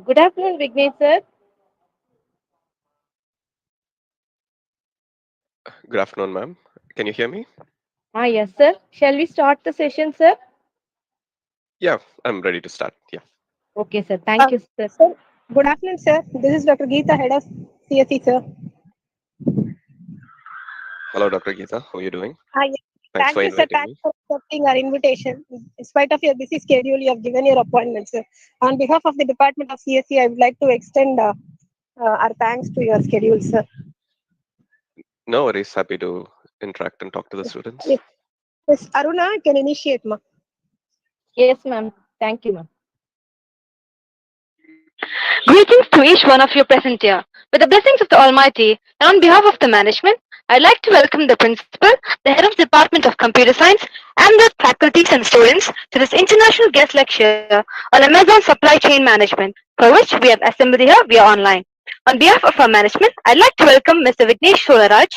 Good afternoon, Vignesh sir. Good afternoon, ma'am. Can you hear me? Yes, sir. Shall we start the session, sir? Yeah, I'm ready to start. Yeah. Okay, sir. Thank you, sir. Sir, good afternoon, sir. This is Dr. Geeta, head of CSE, sir. Hello, Dr. Geeta. How are you doing? Hi. Thanks Thank for you, sir. inviting Thanks me. for accepting our invitation. In spite of your busy schedule, you have given your appointment, sir. On behalf of the Department of CSE, I would like to extend our thanks to your schedule, sir. No worries. Happy to interact and talk to the students. Yes, yes. Aruna can initiate, ma. Yes, ma'am. Thank you, ma'am. Greetings to each one of you present here. With the blessings of the Almighty, and on behalf of the management, I'd like to welcome the principal, the head of the Department of Computer Science, and the faculties and students to this international guest lecture on Amazon Supply Chain Management, for which we have assembled here via online. On behalf of our management, I'd like to welcome Mr. Vignesh Solaraj,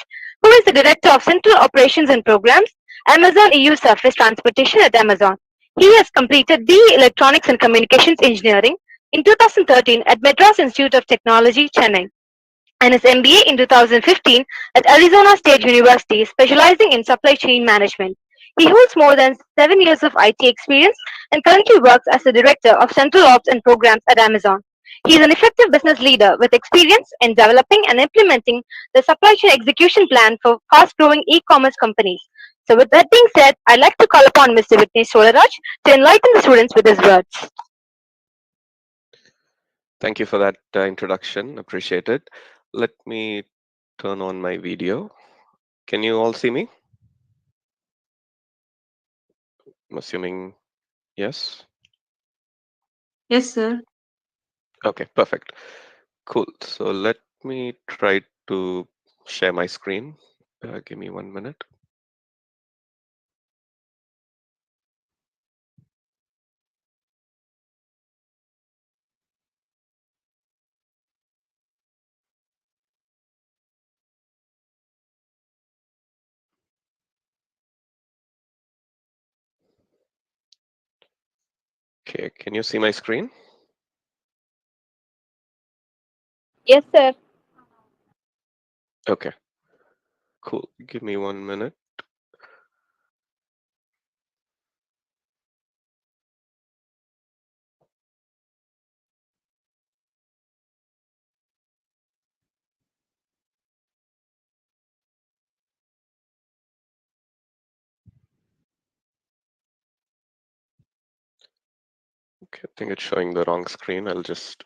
who is the Director of Central Operations and Programs, Amazon EU Surface Transportation at Amazon. He has completed BE Electronics and Communications Engineering in 2013 at Madras Institute of Technology, Chennai, and his MBA in 2015 at Arizona State University, specializing in supply chain management. He holds more than 7 years of IT experience and currently works as the Director of Central Ops and Programs at Amazon. He is an effective business leader with experience in developing and implementing the supply chain execution plan for fast growing e commerce companies. So, with that being said, I'd like to call upon Mr. Vignesh Solaraj to enlighten the students with his words. Thank you for that introduction. Appreciate it. Let me turn on my video. Can you all see me? I'm assuming yes. Yes, sir. Okay, perfect. Cool. So let me try to share my screen. Give me 1 minute. Okay, can you see my screen? Yes, sir. Okay, cool. Give me 1 minute. Okay, I think it's showing the wrong screen. I'll just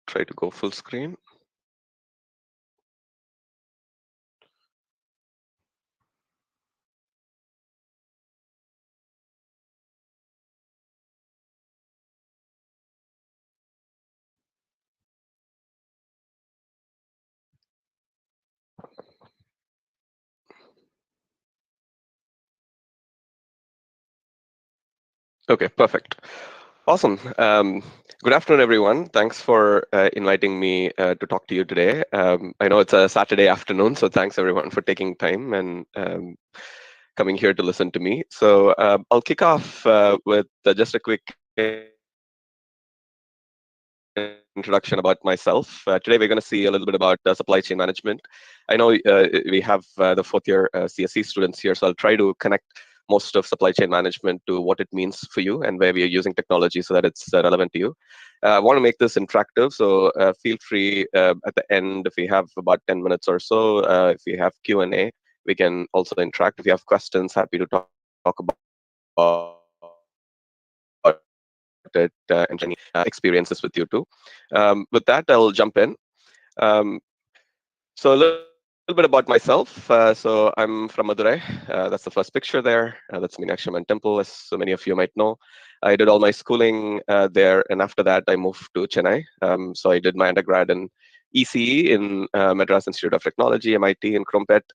try to go full screen. Okay, perfect. Awesome. Good afternoon, everyone. Thanks for inviting me to talk to you today. I know it's a Saturday afternoon, so thanks everyone for taking time and coming here to listen to me. So I'll kick off with just a quick introduction about myself. Today we're going to see a little bit about supply chain management. I know we have the fourth year CSE students here, so I'll try to connect most of supply chain management to what it means for you and where we are using technology so that it's relevant to you. I want to make this interactive, so feel free at the end if we have about 10 minutes or so, if we have Q&A, we can also interact. If you have questions, happy to talk about it and share any experiences with you too. With that, I'll jump in. Um, so a little bit about myself. So I'm from Madurai. That's the first picture there. That's Meenakshi Amman Temple, as so many of you might know. I did all my schooling there, and after that, I moved to Chennai. So I did my undergrad in ECE in Madras Institute of Technology, MIT in Crumpet.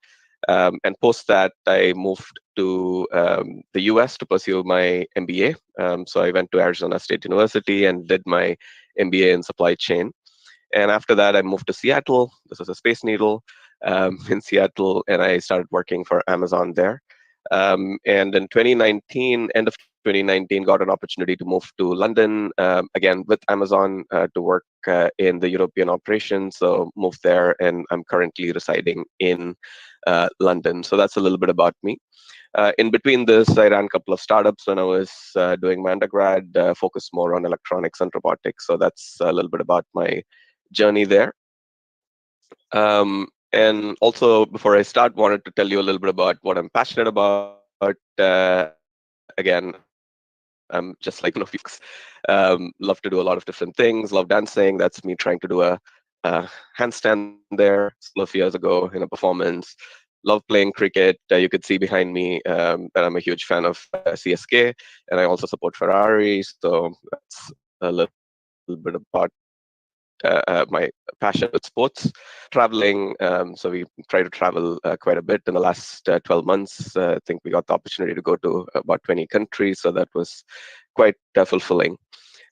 And post that, I moved to the US to pursue my MBA. So I went to Arizona State University and did my MBA in supply chain. And after that, I moved to Seattle. This was a Space Needle in Seattle, and I started working for Amazon there. And in 2019, end of 2019, got an opportunity to move to London, again with Amazon, to work in the European operations. So moved there, and I'm currently residing in London. So that's a little bit about me. In between this, I ran a couple of startups when I was doing my undergrad, focused more on electronics and robotics. So that's a little bit about my journey there. And also, before I start, wanted to tell you a little bit about what I'm passionate about. Again, I'm just like one of you. Love to do a lot of different things. Love dancing. That's me trying to do a handstand there a couple of years ago in a performance. Love playing cricket. You could see behind me that I'm a huge fan of CSK, and I also support Ferrari. So that's a little bit about my passion with sports. Traveling, so we try to travel quite a bit in the last 12 months. I think we got the opportunity to go to about 20 countries, so that was quite fulfilling.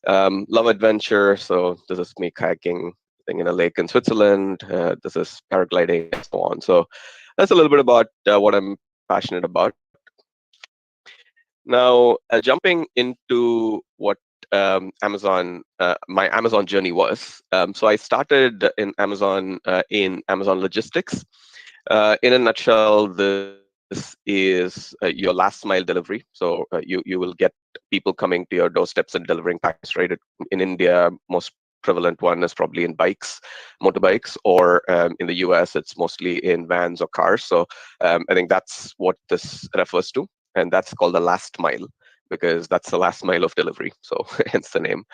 Love adventure, so this is me kayaking in a lake in Switzerland. This is paragliding and so on. So that's a little bit about what I'm passionate about. Now, jumping into what Amazon, my Amazon journey was. So I started in Amazon logistics. In a nutshell, this is your last mile delivery. So you will get people coming to your doorsteps and delivering packages. Right? In India, most prevalent one is probably in bikes, motorbikes, or in the US, it's mostly in vans or cars. So I think that's what this refers to, and that's called the last mile, because that's the last mile of delivery. So hence the name.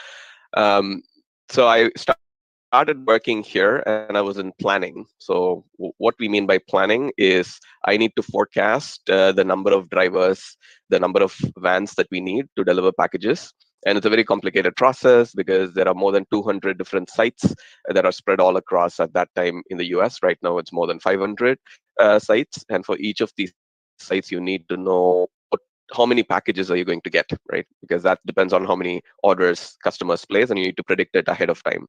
So I started working here, and I was in planning. So what we mean by planning is I need to forecast the number of drivers, the number of vans that we need to deliver packages. And it's a very complicated process because there are more than 200 different sites that are spread all across at that time in the US. Right now, it's more than 500 sites. And for each of these sites, you need to know how many packages are you going to get, right? Because that depends on how many orders customers place, and you need to predict it ahead of time.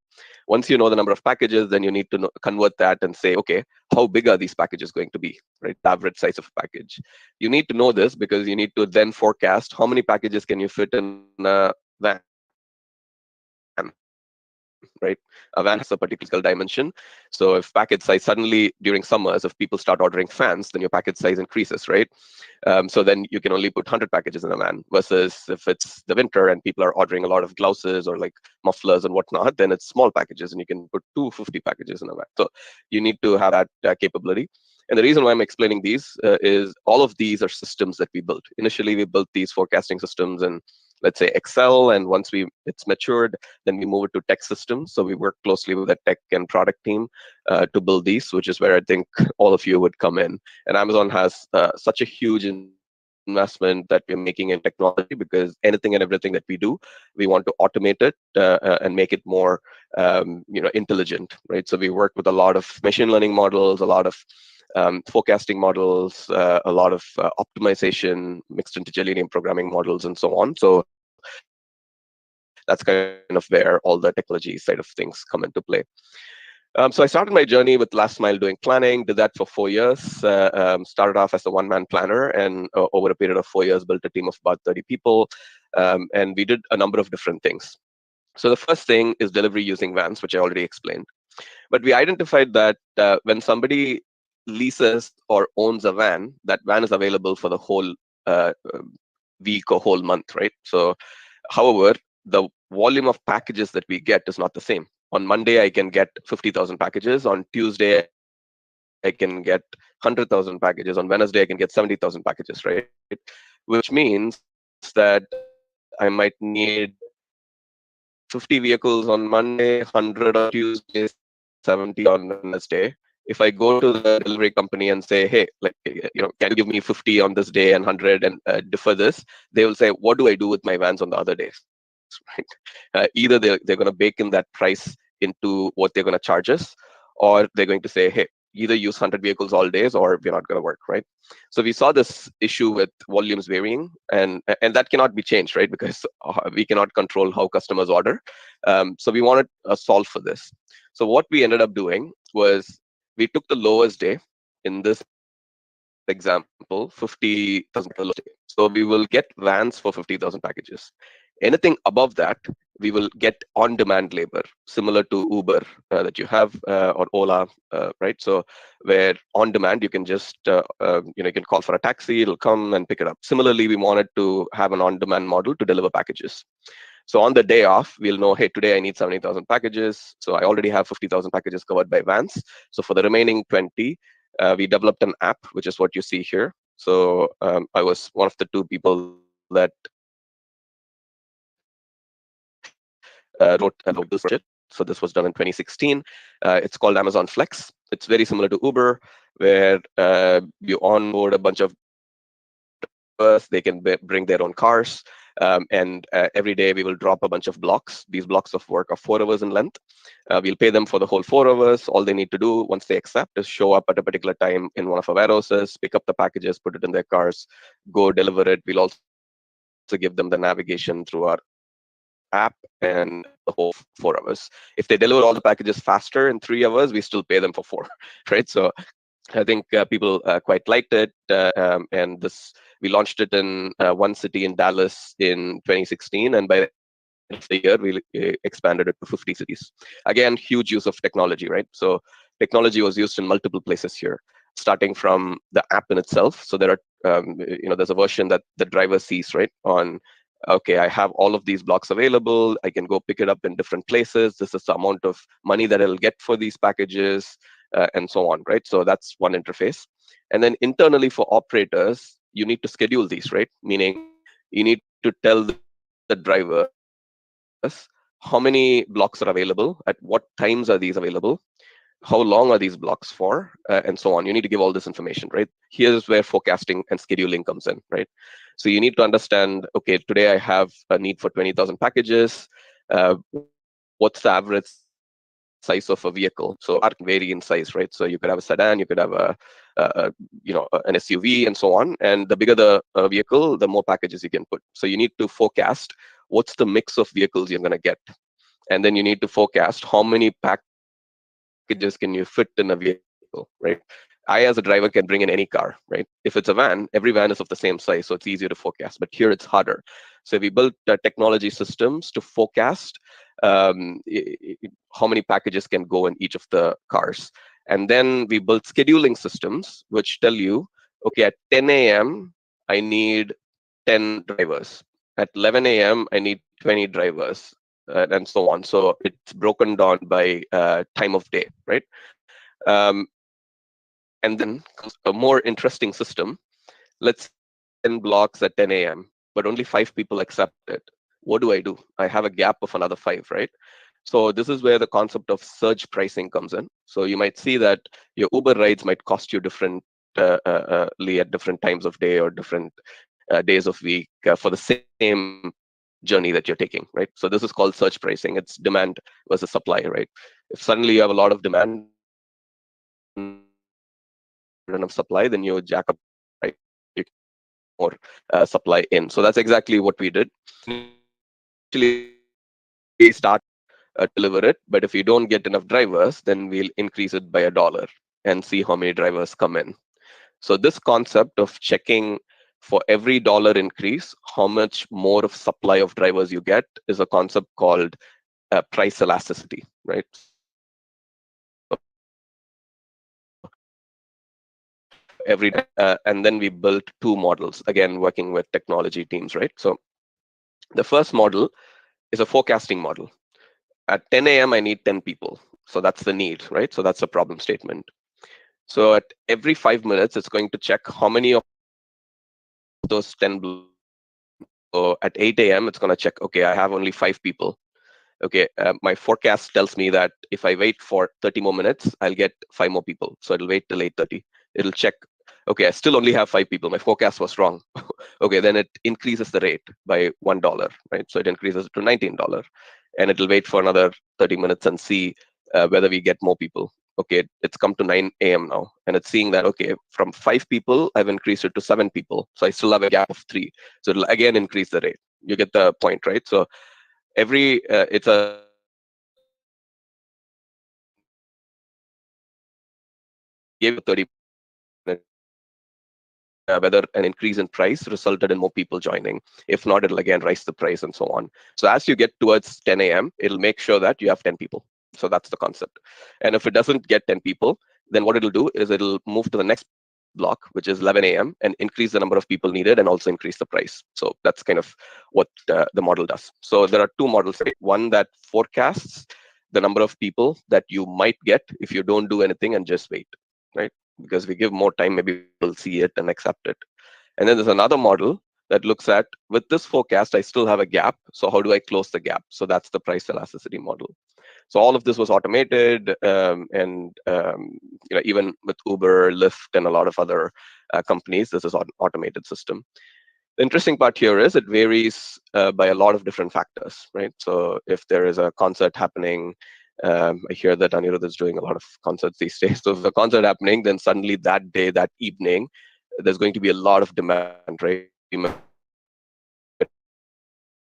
Once you know the number of packages, then you need to convert that and say, okay, how big are these packages going to be, right? The average size of a package. You need to know this because you need to then forecast how many packages can you fit in a van, right? A van has a particular dimension. So if package size suddenly during summers, if people start ordering fans, then your package size increases, right? So then you can only put 100 packages in a van, versus if it's the winter and people are ordering a lot of blouses or like mufflers and whatnot, then it's small packages and you can put 250 packages in a van. So you need to have that capability. And the reason why I'm explaining these is all of these are systems that we built. Initially, we built these forecasting systems in, let's say, Excel, and once it's matured, then we move it to tech systems. So we work closely with the tech and product team to build these, which is where I think all of you would come in. And Amazon has such a huge investment that we're making in technology, because anything and everything that we do, we want to automate it and make it more intelligent, right? So we work with a lot of machine learning models, a lot of forecasting models, a lot of optimization, mixed intelligent programming models, and so on. So that's kind of where all the technology side of things come into play. So I started my journey with last mile doing planning, did that for 4 years, started off as a one-man planner, and over a period of 4 years built a team of about 30 people, and we did a number of different things. So the first thing is delivery using vans, which I already explained. But we identified that when somebody leases or owns a van, that van is available for the whole week or whole month, right? So, however, the volume of packages that we get is not the same. On Monday, I can get 50,000 packages. On Tuesday, I can get 100,000 packages. On Wednesday, I can get 70,000 packages, right? Which means that I might need 50 vehicles on Monday, 100 on Tuesday, 70 on Wednesday. If I go to the delivery company and say, hey, can you give me 50 on this day and 100 and defer this? They will say, what do I do with my vans on the other days? Right? Either they're going to bake in that price into what they're going to charge us, or they're going to say, hey, either use 100 vehicles all days or we're not going to work, right? So we saw this issue with volumes varying, and that cannot be changed, right? Because we cannot control how customers order. So we wanted a solve for this. So what we ended up doing was we took the lowest day in this example, 50,000. So we will get vans for 50,000 packages. Anything above that, we will get on-demand labor, similar to Uber that you have or Ola, right? So where on demand you can just you can call for a taxi, it'll come and pick it up. Similarly, we wanted to have an on-demand model to deliver packages. So on the day off, we'll know, hey, today I need 70,000 packages. So I already have 50,000 packages covered by vans. So for the remaining 20, we developed an app, which is what you see here. So I was one of the two people that wrote this project. So this was done in 2016. It's called Amazon Flex. It's very similar to Uber, where you onboard a bunch of drivers. They can bring their own cars. And every day we will drop a bunch of blocks. These blocks of work are 4 hours in length. We'll pay them for the whole 4 hours. All they need to do once they accept is show up at a particular time in one of our warehouses, pick up the packages, put it in their cars, go deliver it. We'll also give them the navigation through our app and the whole 4 hours. If they deliver all the packages faster in 3 hours, we still pay them for 4, right? So I think people quite liked it, and we launched it in one city in Dallas in 2016, and by the end of the year we expanded it to 50 cities. Again, huge use of technology, right? So technology was used in multiple places here, starting from the app in itself. So there are there's a version that the driver sees, right, on okay, I have all of these blocks available. I can go pick it up in different places. This is the amount of money that I'll get for these packages, and so on, right? So that's one interface. And then internally for operators, you need to schedule these, right? Meaning you need to tell the drivers how many blocks are available, at what times are these available, how long are these blocks for, and so on. You need to give all this information, right? Here's where forecasting and scheduling comes in, right? So you need to understand, okay, today I have a need for 20,000 packages. What's the average size of a vehicle? So car can vary in size, right? So you could have a sedan, you could have an SUV, and so on. And the bigger the vehicle, the more packages you can put. So you need to forecast what's the mix of vehicles you're going to get, and then you need to forecast how many packages can you fit in a vehicle, right? I, as a driver, can bring in any car, right? If it's a van, every van is of the same size, so it's easier to forecast. But here it's harder. So we built technology systems to forecast how many packages can go in each of the cars. And then we built scheduling systems which tell you, okay, at 10 a.m., I need 10 drivers. At 11 a.m., I need 20 drivers, and so on. So it's broken down by time of day, right? And then comes a more interesting system. Let's 10 blocks at 10 a.m., but only 5 people accept it. What do? I have a gap of another 5, right? So this is where the concept of surge pricing comes in. So you might see that your Uber rides might cost you differently at different times of day or different days of week for the same journey that you're taking, right? So this is called surge pricing. It's demand versus supply, right? If suddenly you have a lot of demand of supply, then you jack up, right? You more supply in. So that's exactly what we did. Actually, we start deliver it, but if you don't get enough drivers, then we'll increase it by $1 and see how many drivers come in. So this concept of checking for every dollar increase, how much more of supply of drivers you get, is a concept called price elasticity, right? And then we built 2 models, again, working with technology teams, right? So the first model is a forecasting model. At 10 a.m., I need 10 people. So that's the need, right? So that's a problem statement. So at every 5 minutes, it's going to check how many of those 10 blocks. So at 8 a.m., it's going to check, okay, I have only 5 people. Okay, my forecast tells me that if I wait for 30 more minutes, I'll get 5 more people. So it'll wait till 8:30. It'll check, okay, I still only have 5 people. My forecast was wrong. Okay, then it increases the rate by $1, right? So it increases it to $19. And it'll wait for another 30 minutes and see whether we get more people. Okay, it's come to 9 a.m. now, and it's seeing that, okay, from 5 people, I've increased it to 7 people. So I still have a gap of 3. So it'll again increase the rate. You get the point, right? So it's a give 30 whether an increase in price resulted in more people joining. If not, it'll again raise the price and so on. So as you get towards 10 a.m., it'll make sure that you have 10 people. So that's the concept. And if it doesn't get 10 people, then what it'll do is it'll move to the next block, which is 11 a.m., and increase the number of people needed and also increase the price. So that's kind of what the model does. So there are two models, right? One that forecasts the number of people that you might get if you don't do anything and just wait, right? Because we give more time, maybe we'll see it and accept it. And then there's another model that looks at, with this forecast, I still have a gap. So how do I close the gap? So that's the price elasticity model. So all of this was automated, and even with Uber, Lyft, and a lot of other companies, this is an automated system. The interesting part here is it varies by a lot of different factors, right? So if there is a concert happening, I hear that Anirudh is doing a lot of concerts these days. So if there's a concert happening, then suddenly that day, that evening, there's going to be a lot of demand, right? You might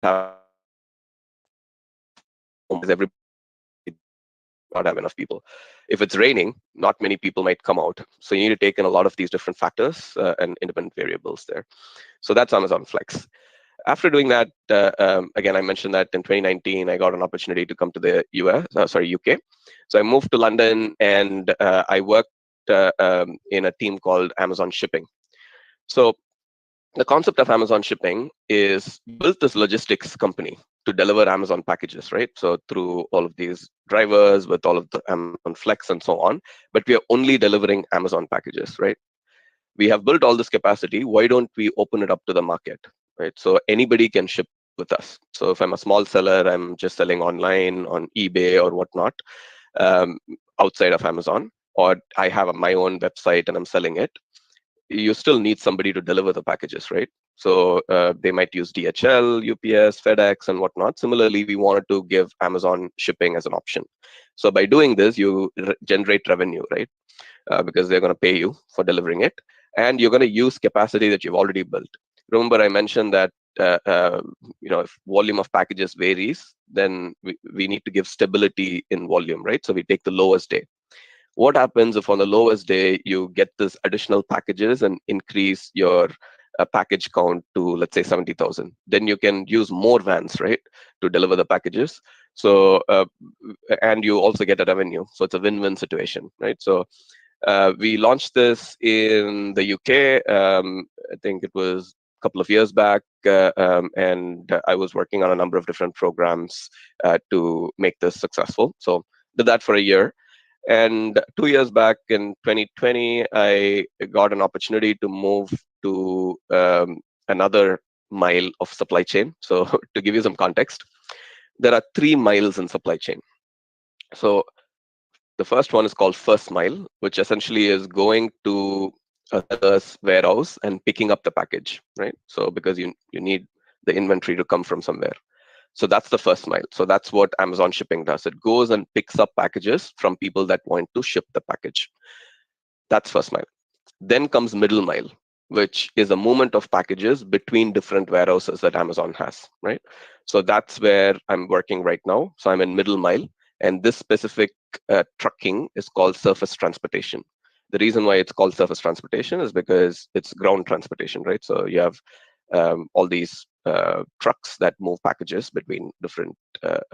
have everybody not have enough people. If it's raining, not many people might come out. So you need to take in a lot of these different factors and independent variables there. So that's Amazon Flex. After doing that, again, I mentioned that in 2019, I got an opportunity to come to the UK. So I moved to London, and I worked in a team called Amazon Shipping. So the concept of Amazon Shipping is built this logistics company to deliver Amazon packages, right? So through all of these drivers with all of the Amazon Flex and so on, but we are only delivering Amazon packages, right? We have built all this capacity. Why don't we open it up to the market, right? So anybody can ship with us. So if I'm a small seller, I'm just selling online on eBay or whatnot, outside of Amazon, or I have my own website and I'm selling it, you still need somebody to deliver the packages, right? So they might use DHL, UPS, FedEx, and whatnot. Similarly, we wanted to give Amazon shipping as an option. So by doing this, you generate revenue, right? Because they're going to pay you for delivering it, and you're going to use capacity that you've already built. Remember, I mentioned that if volume of packages varies, then we need to give stability in volume, right? So we take the lowest day. What happens if on the lowest day you get this additional packages and increase your package count to, let's say, 70,000? Then you can use more vans, right, to deliver the packages. So and you also get a revenue. So it's a win-win situation, right? So we launched this in the UK. I think it was a couple of years back, and I was working on a number of different programs to make this successful. So did that for a year. And 2 years back in 2020, I got an opportunity to move to another mile of supply chain. So to give you some context, there are 3 miles in supply chain. So the first one is called first mile, which essentially is going to a seller's warehouse and picking up the package, right? So because you need the inventory to come from somewhere. So that's the first mile. So that's what Amazon Shipping does. It goes and picks up packages from people that want to ship the package. That's first mile. Then comes middle mile, which is a movement of packages between different warehouses that Amazon has, right? So that's where I'm working right now. So I'm in middle mile, and this specific trucking is called surface transportation. The reason why it's called surface transportation is because it's ground transportation, right? So you have all these trucks that move packages between different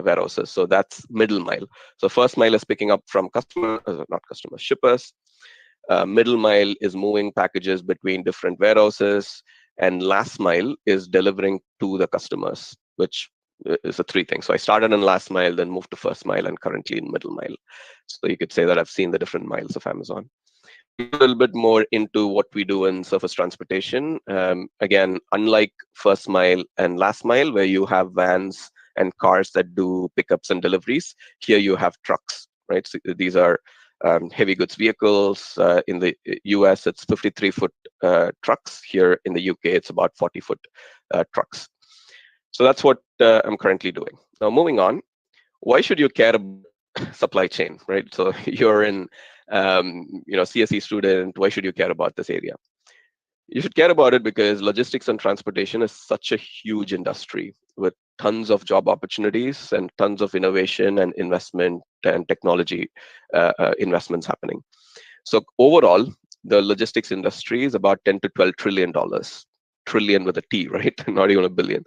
warehouses. So that's middle mile. So first mile is picking up from shippers. Middle mile is moving packages between different warehouses, and last mile is delivering to the customers, which is a 3 things. So I started in last mile, then moved to first mile, and currently in middle mile. So you could say that I've seen the different miles of Amazon. A little bit more into what we do in surface transportation. Again, unlike first mile and last mile, where you have vans and cars that do pickups and deliveries, here you have trucks, right? So these are heavy goods vehicles. In the US, it's 53-foot trucks. Here in the UK, it's about 40-foot trucks. So that's what I'm currently doing. Now, moving on, why should you care about supply chain, right? So you're in CSE student, why should you care about this area? You should care about it because logistics and transportation is such a huge industry with tons of job opportunities and tons of innovation and investment and technology investments happening. So overall, the logistics industry is about 10 to 12 trillion dollars. Trillion with a T, right? Not even a billion.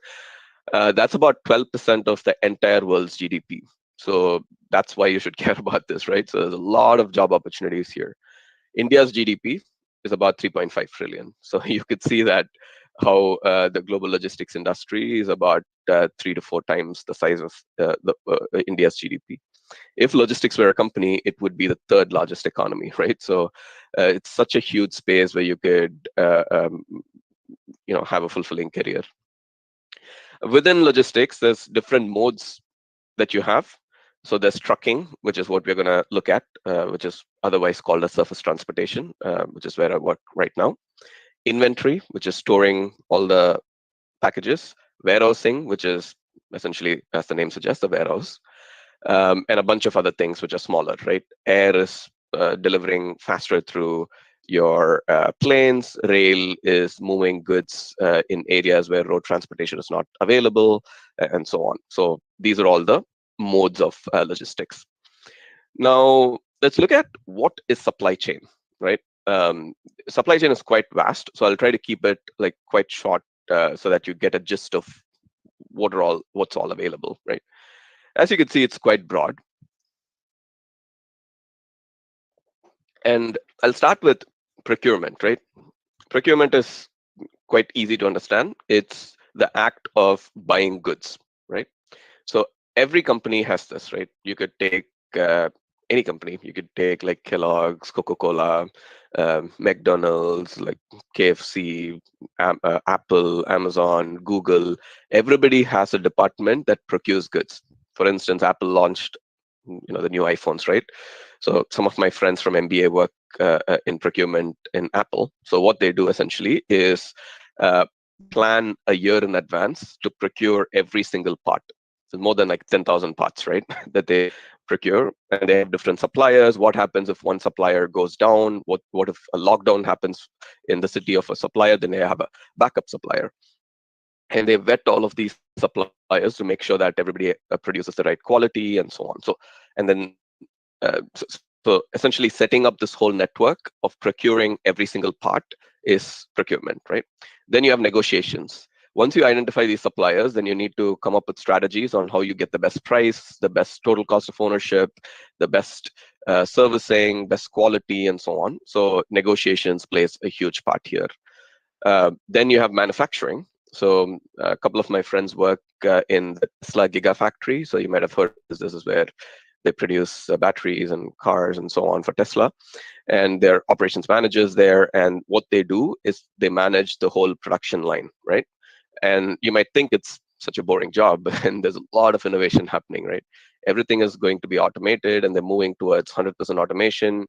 That's about 12% of the entire world's GDP. So that's why you should care about this, right? So there's a lot of job opportunities here. India's GDP is about 3.5 trillion. So you could see that how the global logistics industry is about 3 to 4 times the size of India's GDP. If logistics were a company, it would be the third largest economy, right? So it's such a huge space where you could have a fulfilling career. Within logistics, there's different modes that you have. So there's trucking, which is what we're going to look at, which is otherwise called a surface transportation, which is where I work right now. Inventory, which is storing all the packages. Warehousing, which is essentially, as the name suggests, the warehouse. And a bunch of other things which are smaller, right? Air is delivering faster through your planes. Rail is moving goods in areas where road transportation is not available, and so on. So these are all the modes of logistics. Now, let's look at what is supply chain, right? Supply chain is quite vast, so I'll try to keep it like quite short so that you get a gist of what's all available, right? As you can see, it's quite broad. And I'll start with procurement, right? Procurement is quite easy to understand. It's the act of buying goods, right? So every company has this, right? You could take any company. You could take like Kellogg's, Coca-Cola, McDonald's, like KFC, Apple, Amazon, Google. Everybody has a department that procures goods. For instance, Apple launched the new iPhones, right? So some of my friends from MBA work in procurement in Apple. So what they do essentially is plan a year in advance to procure every single part. So more than like 10,000 parts, right, that they procure, and they have different suppliers. What happens if one supplier goes down? What if a lockdown happens in the city of a supplier? Then they have a backup supplier. And they vet all of these suppliers to make sure that everybody produces the right quality and so on. So, and then, so essentially setting up this whole network of procuring every single part is procurement, right? Then you have negotiations. Once you identify these suppliers, then you need to come up with strategies on how you get the best price, the best total cost of ownership, the best servicing, best quality, and so on. So negotiations plays a huge part here. Then you have manufacturing. So a couple of my friends work in the Tesla Gigafactory. So you might have heard this is where they produce batteries and cars and so on for Tesla. And they're operations managers there. And what they do is they manage the whole production line, right? And you might think it's such a boring job, and there's a lot of innovation happening, right? Everything is going to be automated, and they're moving towards 100% automation.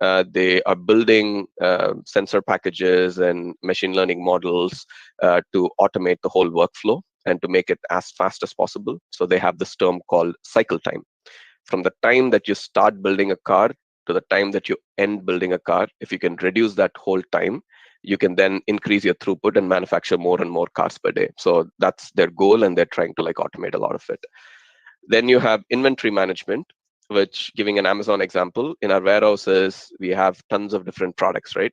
They are building sensor packages and machine learning models to automate the whole workflow and to make it as fast as possible. So they have this term called cycle time. From the time that you start building a car to the time that you end building a car, if you can reduce that whole time, you can then increase your throughput and manufacture more and more cars per day. So that's their goal, and they're trying to like automate a lot of it. Then you have inventory management, which, giving an Amazon example, in our warehouses, we have tons of different products, right?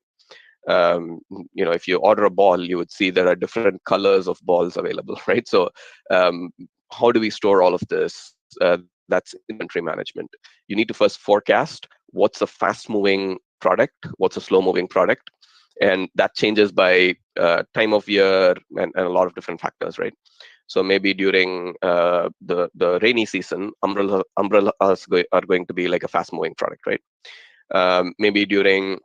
If you order a ball, you would see there are different colors of balls available, right? So how do we store all of this? That's inventory management. You need to first forecast what's a fast-moving product, what's a slow-moving product, and that changes by time of year and a lot of different factors, right? So maybe during the rainy season, umbrellas are going to be like a fast-moving product, right? Maybe during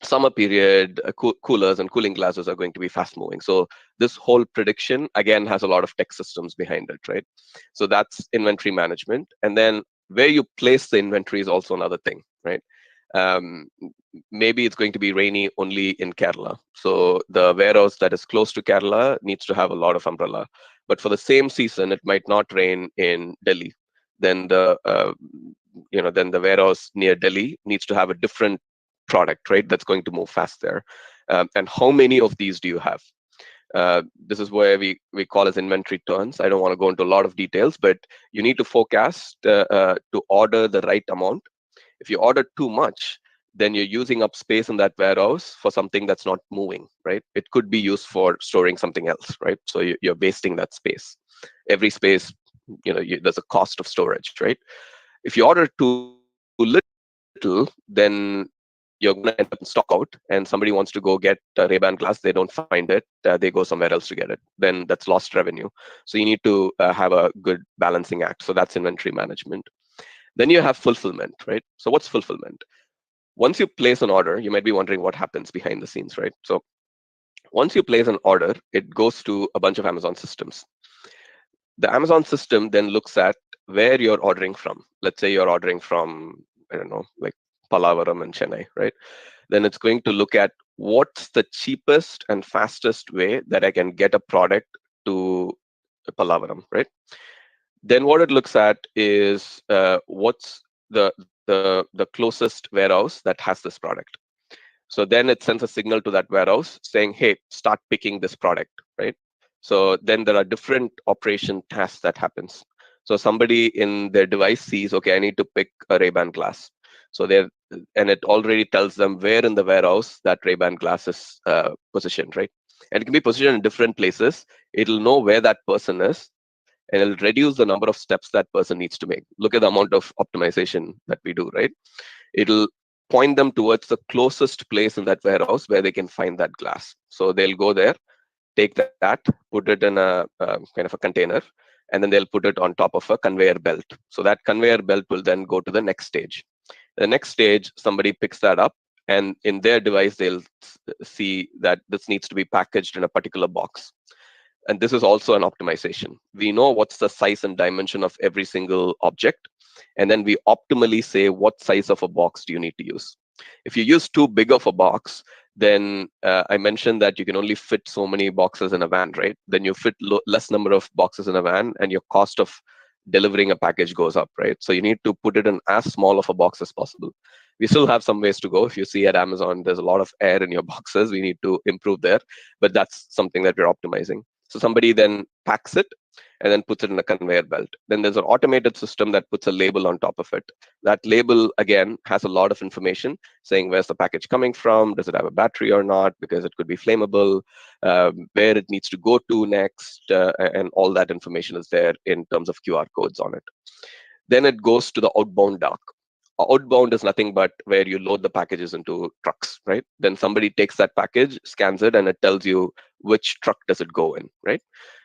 summer period, coolers and cooling glasses are going to be fast-moving. So this whole prediction, again, has a lot of tech systems behind it, right? So that's inventory management. And then where you place the inventory is also another thing, right? Maybe it's going to be rainy only in Kerala. So the warehouse that is close to Kerala needs to have a lot of umbrella. But for the same season, it might not rain in Delhi. Then the warehouse near Delhi needs to have a different product, right? That's going to move fast there. And how many of these do you have? This is where we call as inventory turns. I don't want to go into a lot of details, but you need to forecast to order the right amount. If you order too much, then you're using up space in that warehouse for something that's not moving, right? It could be used for storing something else, right? So you're wasting that space. Every space, there's a cost of storage, right? If you order too little, then you're going to end up in stock out, and somebody wants to go get Ray-Ban glass, they don't find it, they go somewhere else to get it. Then that's lost revenue. So you need to have a good balancing act. So that's inventory management. Then you have fulfillment, right? So what's fulfillment? Once you place an order, you might be wondering what happens behind the scenes, right? So once you place an order, it goes to a bunch of Amazon systems. The Amazon system then looks at where you're ordering from. Let's say you're ordering from, I don't know, like Pallavaram and Chennai, right? Then it's going to look at what's the cheapest and fastest way that I can get a product to Pallavaram, right? Then what it looks at is what's the closest warehouse that has this product. So then it sends a signal to that warehouse saying, hey, start picking this product, right? So then there are different operation tasks that happens. So somebody in their device sees, okay, I need to pick a Ray-Ban glass. So and it already tells them where in the warehouse that Ray-Ban glass is positioned, right? And it can be positioned in different places. It'll know where that person is, and it'll reduce the number of steps that person needs to make. Look at the amount of optimization that we do, right? It'll point them towards the closest place in that warehouse where they can find that glass. So they'll go there, take that, put it in a kind of a container, and then they'll put it on top of a conveyor belt. So that conveyor belt will then go to the next stage. The next stage, somebody picks that up, and in their device, they'll see that this needs to be packaged in a particular box. And this is also an optimization. We know what's the size and dimension of every single object, and then we optimally say what size of a box do you need to use. If you use too big of a box, then I mentioned that you can only fit so many boxes in a van, right? Then you fit less number of boxes in a van, and your cost of delivering a package goes up, right? So you need to put it in as small of a box as possible. We still have some ways to go. If you see at Amazon, there's a lot of air in your boxes. We need to improve there, but that's something that we're optimizing. So somebody then packs it and then puts it in a conveyor belt. Then there's an automated system that puts a label on top of it. That label, again, has a lot of information saying where's the package coming from, does it have a battery or not, because it could be flammable, where it needs to go to next, and all that information is there in terms of QR codes on it. Then it goes to the outbound dock. Outbound is nothing but where you load the packages into trucks, right? Then somebody takes that package, scans it, and it tells you which truck does it go in, right?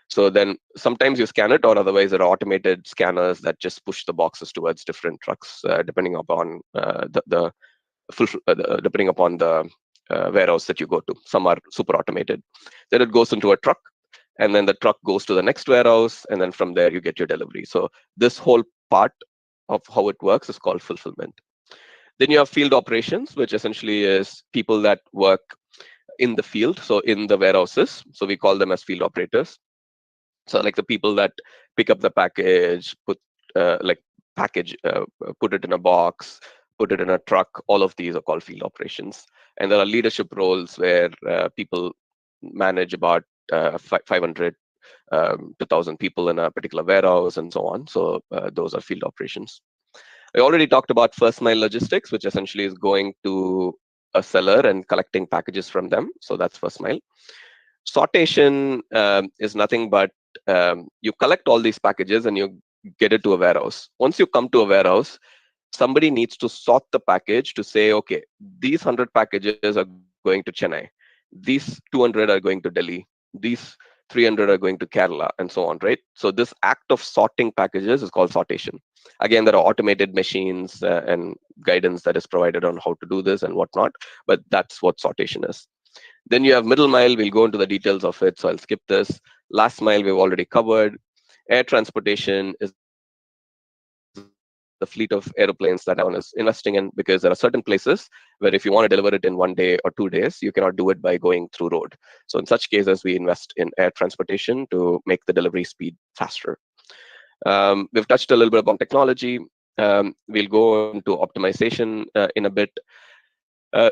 So then sometimes you scan it, or otherwise there are automated scanners that just push the boxes towards different trucks, depending upon depending upon the warehouse that you go to. Some are super automated. Then it goes into a truck, and then the truck goes to the next warehouse, and then from there you get your delivery. So this whole part of how it works is called fulfillment. Then you have field operations, which essentially is people that work in the field, so in the warehouses. So we call them as field operators. So like the people that pick up the package, put it in a box, put it in a truck. All of these are called field operations. And there are leadership roles where people manage about 500 to 1,000 people in a particular warehouse and so on. So those are field operations. I already talked about first mile logistics, which essentially is going to a seller and collecting packages from them. So that's first mile. Sortation is nothing but you collect all these packages and you get it to a warehouse. Once you come to a warehouse, somebody needs to sort the package to say, okay, these 100 packages are going to Chennai. These 200 are going to Delhi. These 300 are going to Kerala, and so on, right? So this act of sorting packages is called sortation. Again, there are automated machines and guidance that is provided on how to do this and whatnot, but that's what sortation is. Then you have middle mile. We'll go into the details of it, so I'll skip this. Last mile we've already covered. Air transportation is the fleet of airplanes that Amazon is investing in, because there are certain places where if you want to deliver it in 1 day or 2 days, you cannot do it by going through road. So in such cases, we invest in air transportation to make the delivery speed faster. We've touched a little bit about technology. We'll go into optimization in a bit.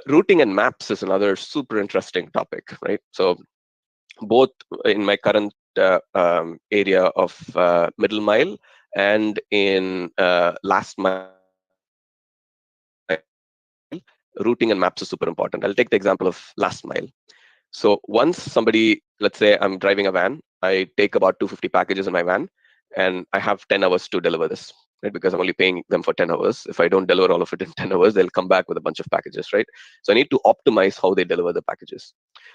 Routing and maps is another super interesting topic, right? So both in my current area of middle mile and in last mile, routing and maps is super important. I'll take the example of last mile. So once somebody, let's say I'm driving a van, I take about 250 packages in my van, and I have 10 hours to deliver this, right? Because I'm only paying them for 10 hours. If I don't deliver all of it in 10 hours, they'll come back with a bunch of packages, right? So I need to optimize how they deliver the packages.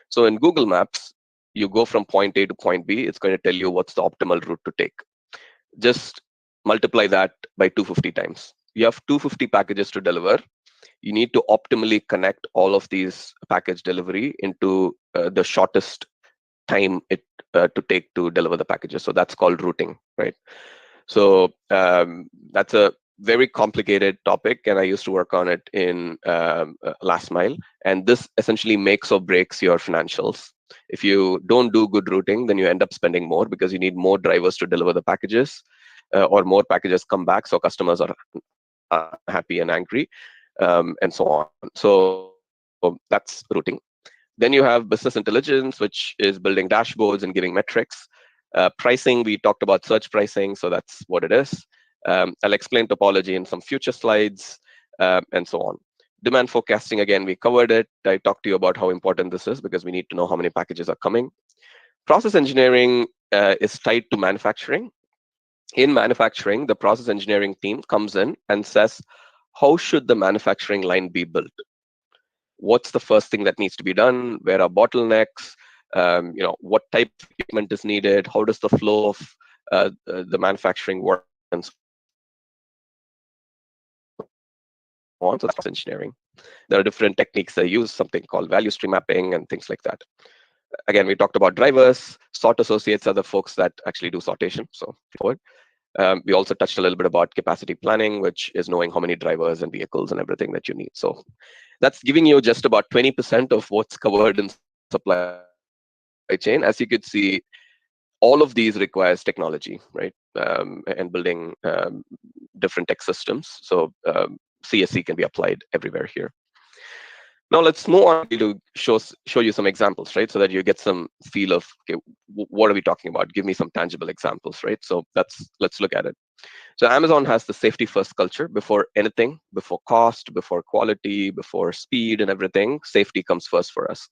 So in Google Maps, you go from point A to point B, it's going to tell you what's the optimal route to take. Just multiply that by 250 times. You have 250 packages to deliver. You need to optimally connect all of these package delivery into the shortest time it to take to deliver the packages. So that's called routing, right? So that's a very complicated topic, and I used to work on it in last mile. And this essentially makes or breaks your financials. If you don't do good routing, then you end up spending more because you need more drivers to deliver the packages, or more packages come back, so customers are happy and angry, and so on. So that's routing. Then you have business intelligence, which is building dashboards and giving metrics. Pricing, we talked about search pricing, so that's what it is. I'll explain topology in some future slides, and so on. Demand forecasting, again, we covered it. I talked to you about how important this is because we need to know how many packages are coming. Process engineering is tied to manufacturing. In manufacturing, the process engineering team comes in and says, how should the manufacturing line be built? What's the first thing that needs to be done? Where are bottlenecks? What type of equipment is needed? How does the flow of the manufacturing work? And so on. So that's engineering. There are different techniques they use, something called value stream mapping and things like that. Again, we talked about drivers. Sort associates are the folks that actually do sortation. So forward. We also touched a little bit about capacity planning, which is knowing how many drivers and vehicles and everything that you need. So that's giving you just about 20% of what's covered in supply chain. As you could see, all of these requires technology, right? And building different tech systems. So CSC can be applied everywhere here. Now let's move on to show you some examples, right? So that you get some feel of, okay, what are we talking about? Give me some tangible examples, right? So let's look at it. So Amazon has the safety first culture. Before anything, before cost, before quality, before speed and everything, safety comes first for us.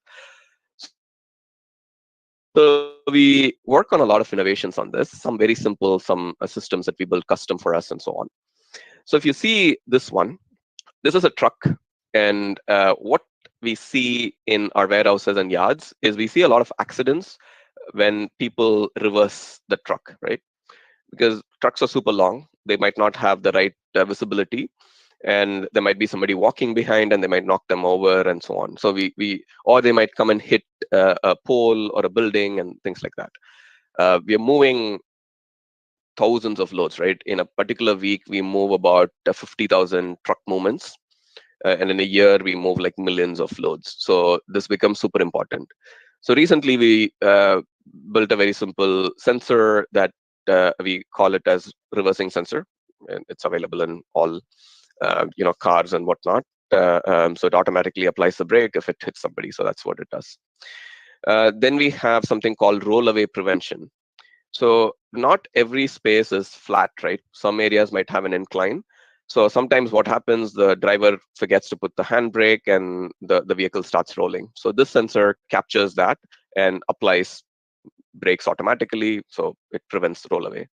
So we work on a lot of innovations on this, some very simple, some systems that we build custom for us and so on. So if you see this one, this is a truck. And what we see in our warehouses and yards is we see a lot of accidents when people reverse the truck, right? Because trucks are super long. They might not have the right visibility. And there might be somebody walking behind and they might knock them over and so on. So or they might come and hit a pole or a building and things like that. We are moving thousands of loads, right? In a particular week, we move about 50,000 truck movements. And in a year, we move like millions of loads. So this becomes super important. So recently, we built a very simple sensor that we call it as reversing sensor. And it's available in all cars and whatnot. So it automatically applies the brake if it hits somebody. So that's what it does. Then we have something called rollaway prevention. So not every space is flat, right? Some areas might have an incline. So sometimes what happens, the driver forgets to put the handbrake and the vehicle starts rolling. So this sensor captures that and applies brakes automatically. So it prevents rollaway.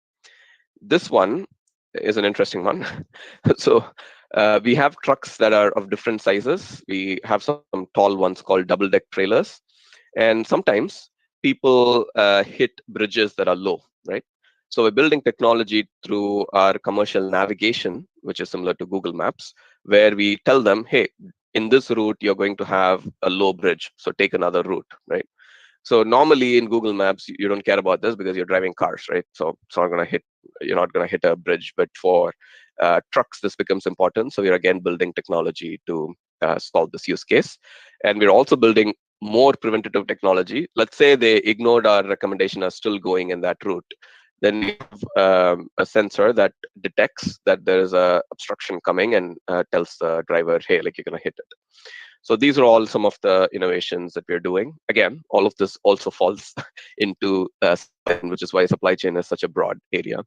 This one is an interesting one. So we have trucks that are of different sizes. We have some tall ones called double deck trailers. And sometimes people hit bridges that are low, right? So we're building technology through our commercial navigation, which is similar to Google Maps, where we tell them, hey, in this route, you're going to have a low bridge. So take another route, right? So normally in Google Maps, you don't care about this because you're driving cars, right? So you're not going to hit a bridge. But for trucks, this becomes important. So we're again building technology to solve this use case. And we're also building more preventative technology. Let's say they ignored our recommendation, are still going in that route. Then we have a sensor that detects that there is a obstruction coming and tells the driver, hey, like you're going to hit it. So these are all some of the innovations that we're doing. Again, all of this also falls into which is why supply chain is such a broad area.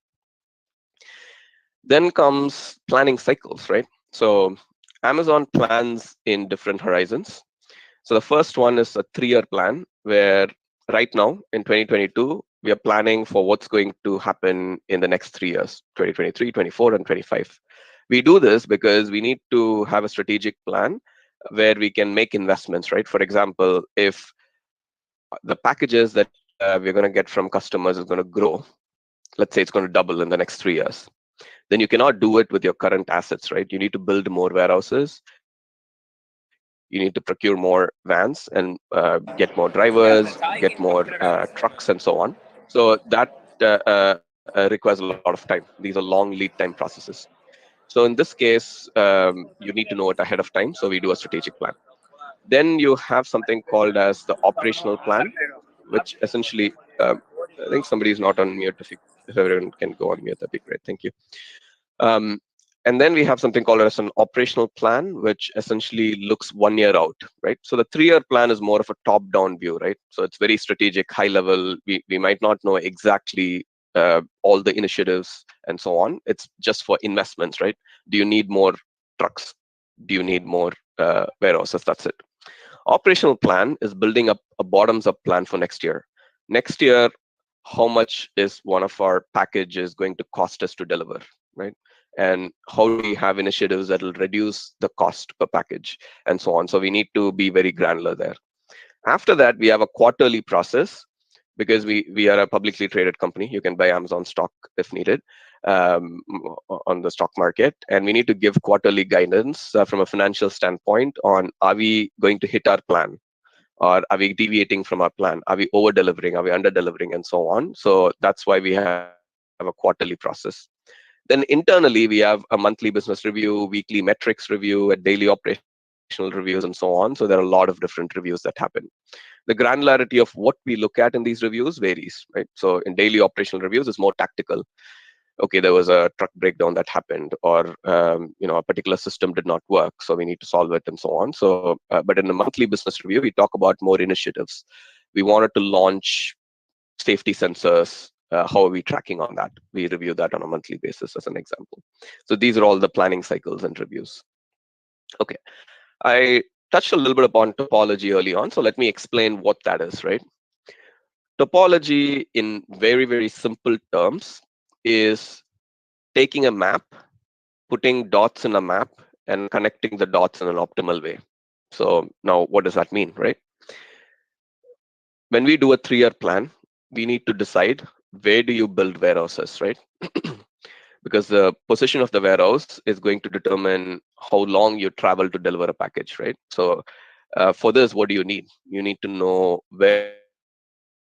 Then comes planning cycles, right? So Amazon plans in different horizons. So the first one is a 3-year plan where right now in 2022, we are planning for what's going to happen in the next 3 years, 2023, 24, and 25. We do this because we need to have a strategic plan where we can make investments, right? For example, if the packages that we're going to get from customers is going to grow, let's say it's going to double in the next 3 years, then you cannot do it with your current assets, right? You need to build more warehouses. You need to procure more vans and get more drivers, get more trucks, and so on. So that requires a lot of time. These are long lead time processes. So in this case, you need to know it ahead of time. So we do a strategic plan. Then you have something called as the operational plan, which essentially, I think somebody is not on mute. If everyone can go on mute, that'd be great. Thank you. Um, and then we have something called as an operational plan, which essentially looks 1 year out, right? So the 3-year plan is more of a top-down view, right? So it's very strategic, high level. We might not know exactly all the initiatives and so on. It's just for investments, right? Do you need more trucks? Do you need more warehouses? That's it. Operational plan is building up a bottoms-up plan for next year. Next year, how much is one of our packages going to cost us to deliver, right? And how do we have initiatives that will reduce the cost per package and so on. So we need to be very granular there. After that, we have a quarterly process because we are a publicly traded company. You can buy Amazon stock if needed on the stock market. And we need to give quarterly guidance from a financial standpoint on, are we going to hit our plan? Or are we deviating from our plan? Are we over delivering? Are we under delivering? And so on. So that's why we have a quarterly process. Then internally, we have a monthly business review, weekly metrics review, a daily operational reviews, and so on. So there are a lot of different reviews that happen. The granularity of what we look at in these reviews varies, right? So in daily operational reviews, it's more tactical. Okay, there was a truck breakdown that happened, or a particular system did not work, so we need to solve it, and so on. So, but in the monthly business review, we talk about more initiatives. We wanted to launch safety sensors. How are we tracking on that? We review that on a monthly basis, as an example. So these are all the planning cycles and reviews. Okay, I touched a little bit upon topology early on, so let me explain what that is, right? Topology, in very, very simple terms, is taking a map, putting dots in a map, and connecting the dots in an optimal way. So now what does that mean, right? When we do a 3-year plan, we need to decide, where do you build warehouses, right? Because the position of the warehouse is going to determine how long you travel to deliver a package, right? So for this, what do you need? You need to know, where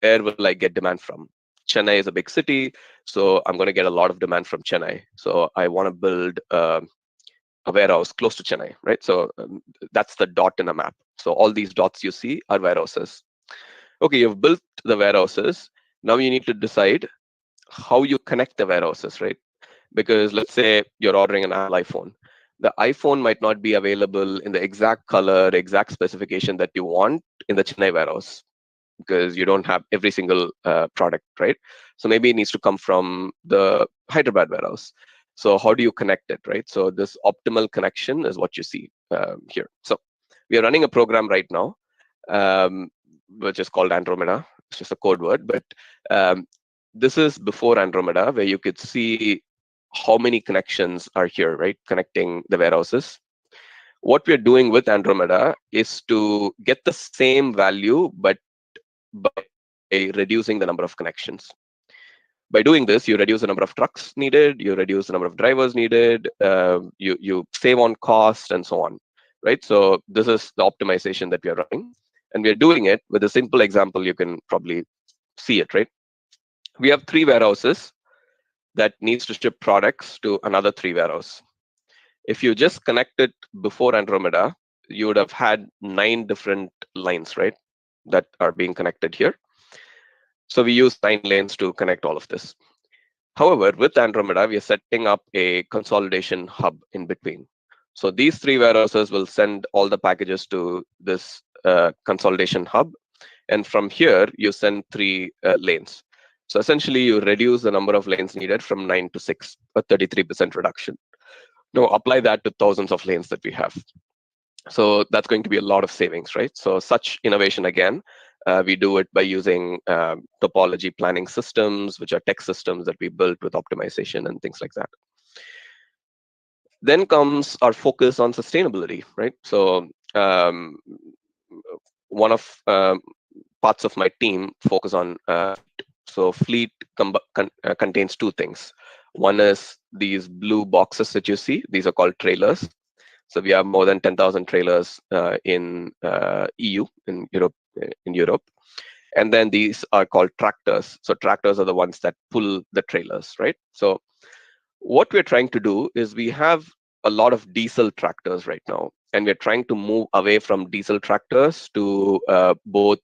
will I get demand from? Chennai is a big city, so I'm going to get a lot of demand from Chennai. So I want to build a warehouse close to Chennai, right? So that's the dot in a map. So all these dots you see are warehouses. Okay, you've built the warehouses. Now you need to decide how you connect the warehouses, right? Because let's say you're ordering an Apple iPhone. The iPhone might not be available in the exact color, exact specification that you want in the Chennai warehouse, because you don't have every single product, right? So maybe it needs to come from the Hyderabad warehouse. So how do you connect it, right? So this optimal connection is what you see here. So we are running a program right now, which is called Andromeda. It's just a code word, but this is before Andromeda, where you could see how many connections are here, right? Connecting the warehouses. What we're doing with Andromeda is to get the same value, but by reducing the number of connections. By doing this, you reduce the number of trucks needed, you reduce the number of drivers needed, you save on cost, and so on, right? So this is the optimization that we are running, and we are doing it with a simple example. You can probably see it, right? We have 3 warehouses that needs to ship products to another 3 warehouses. If you just connect it before Andromeda, you would have had 9 different lines, right, that are being connected here. So we use 9 lanes to connect all of this. However, with Andromeda, we are setting up a consolidation hub in between. So these 3 warehouses will send all the packages to this consolidation hub. And from here, you send 3 lanes. So essentially, you reduce the number of lanes needed from 9 to 6, a 33% reduction. Now apply that to thousands of lanes that we have. So that's going to be a lot of savings, right? So such innovation, again, we do it by using topology planning systems, which are tech systems that we built with optimization and things like that. Then comes our focus on sustainability, right? So one of parts of my team focus on so fleet contains two things. One is these blue boxes that you see. These are called trailers. So we have more than 10,000 trailers in EU, in Europe. And then these are called tractors. So tractors are the ones that pull the trailers, right? So what we're trying to do is we have a lot of diesel tractors right now, and we're trying to move away from diesel tractors to both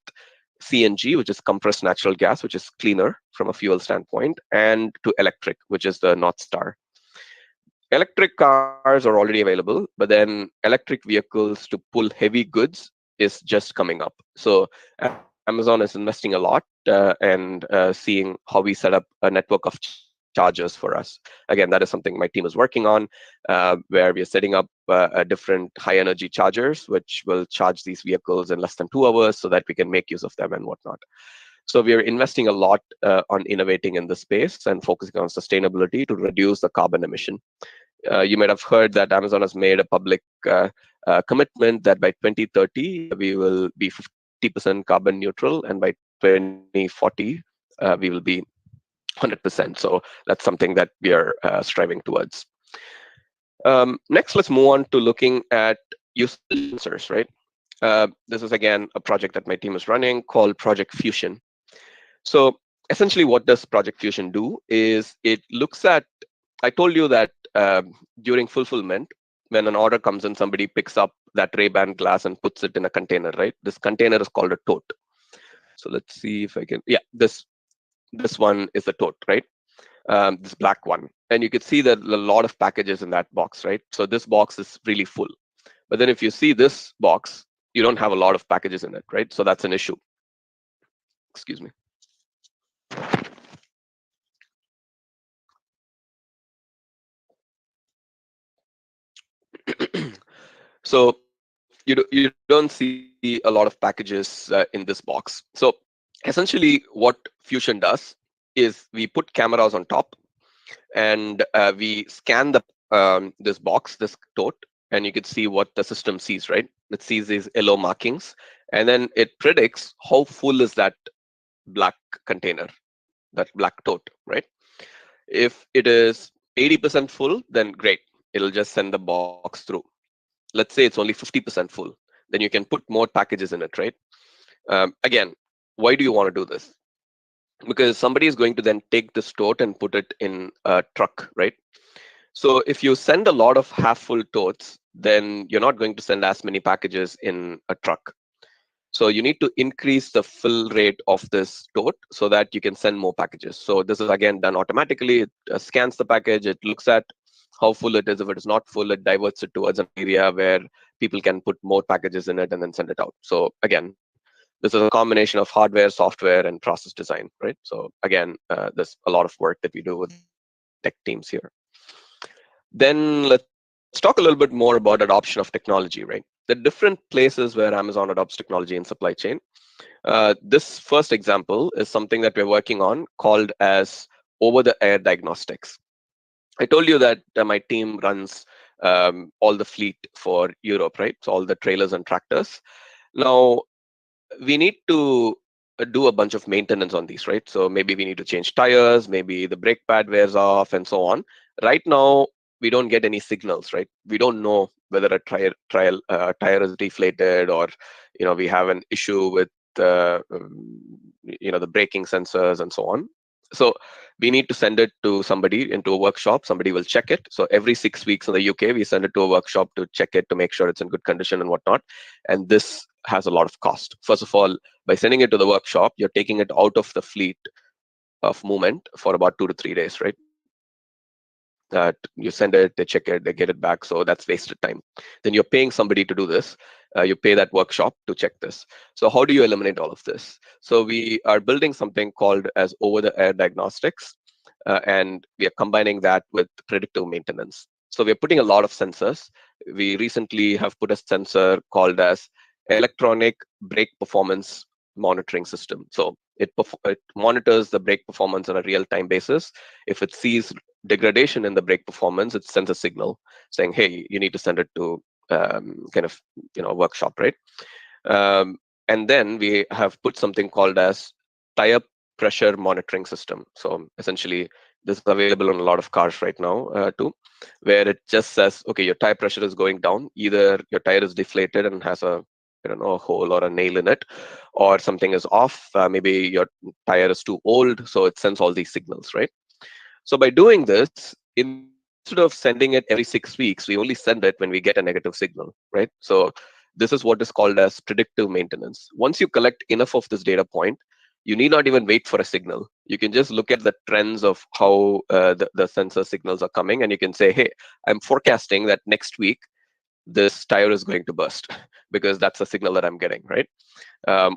CNG, which is compressed natural gas, which is cleaner from a fuel standpoint, and to electric, which is the North Star. Electric cars are already available, but then electric vehicles to pull heavy goods is just coming up. So Amazon is investing a lot and seeing how we set up a network of chargers for us. Again, that is something my team is working on, where we are setting up different high energy chargers, which will charge these vehicles in less than 2 hours so that we can make use of them and whatnot. So we are investing a lot on innovating in this space and focusing on sustainability to reduce the carbon emission. You might have heard that Amazon has made a public commitment that by 2030, we will be 50% carbon neutral, and by 2040, we will be 100%. So that's something that we are striving towards. Next, let's move on to looking at user sensors, right? This is, again, a project that my team is running called Project Fusion. So essentially what does Project Fusion do is it looks at, I told you that during fulfillment, when an order comes in, somebody picks up that Ray-Ban glass and puts it in a container, right? This container is called a tote. So let's see if I can, yeah, this one is the tote, right? This black one. And you can see that a lot of packages in that box, right? So this box is really full. But then if you see this box, you don't have a lot of packages in it, right? So that's an issue. Excuse me. So you don't see a lot of packages in this box. So essentially what Fusion does is we put cameras on top, and we scan this box, this tote, and you can see what the system sees, right? It sees these yellow markings, and then it predicts how full is that black container, that black tote, right? If it is 80% full, then great. It'll just send the box through. Let's say it's only 50% full. Then you can put more packages in it, right? Again, why do you want to do this? Because somebody is going to then take this tote and put it in a truck, right? So if you send a lot of half-full totes, then you're not going to send as many packages in a truck. So you need to increase the fill rate of this tote so that you can send more packages. So this is, again, done automatically. It scans the package. It looks at how full it is. If it is not full, it diverts it towards an area where people can put more packages in it and then send it out. So again, this is a combination of hardware, software, and process design, right? So again, there's a lot of work that we do with tech teams here. Then let's talk a little bit more about adoption of technology, right? The different places where Amazon adopts technology in supply chain. This first example is something that we're working on called as over-the-air diagnostics. I told you that my team runs all the fleet for Europe, right? So all the trailers and tractors. Now, we need to do a bunch of maintenance on these, right? So maybe we need to change tires, maybe the brake pad wears off, and so on. Right now, we don't get any signals, right? We don't know whether a tire is deflated, or we have an issue with the braking sensors and so on. So we need to send it to somebody into a workshop. Somebody will check it. So every 6 weeks in the UK, we send it to a workshop to check it, to make sure it's in good condition and whatnot. And this has a lot of cost. First of all, by sending it to the workshop, you're taking it out of the fleet of movement for about 2 to 3 days, right? That you send it, they check it, they get it back. So that's wasted time. Then you're paying somebody to do this. You pay that workshop to check this. So how do you eliminate all of this? So we are building something called as over-the-air diagnostics, and we are combining that with predictive maintenance. So we're putting a lot of sensors. We recently have put a sensor called as electronic brake performance monitoring system. So it monitors the brake performance on a real-time basis. If it sees degradation in the brake performance, it sends a signal saying, hey, you need to send it to kind of workshop, right? And then we have put something called as tire pressure monitoring system. So essentially, this is available on a lot of cars right now too, where it just says, okay, your tire pressure is going down. Either your tire is deflated and has a a hole or a nail in it, or something is off. Maybe your tire is too old, so it sends all these signals, right? So by doing this, instead of sending it every 6 weeks, we only send it when we get a negative signal, right? So this is what is called as predictive maintenance. Once you collect enough of this data point, you need not even wait for a signal. You can just look at the trends of how the sensor signals are coming, and you can say, hey, I'm forecasting that next week this tire is going to burst because that's the signal that I'm getting, right?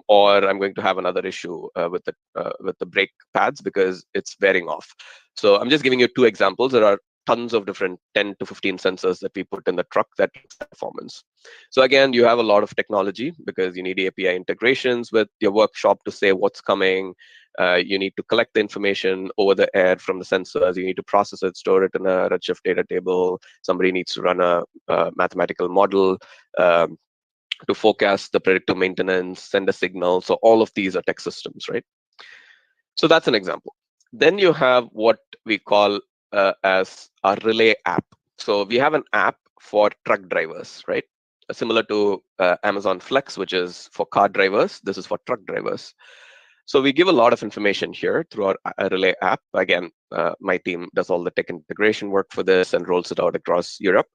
Or I'm going to have another issue with the brake pads because it's wearing off. So I'm just giving you two examples. There are tons of different 10 to 15 sensors that we put in the truck that performance. So again, you have a lot of technology because you need API integrations with your workshop to say what's coming. You need to collect the information over the air from the sensors. You need to process it, store it in a Redshift data table. Somebody needs to run a mathematical model to forecast the predictive maintenance, send a signal. So all of these are tech systems, right? So that's an example. Then you have what we call as a relay app. So we have an app for truck drivers, right? Similar to Amazon Flex, which is for car drivers. This is for truck drivers. So we give a lot of information here through our relay app. Again, my team does all the tech integration work for this and rolls it out across Europe,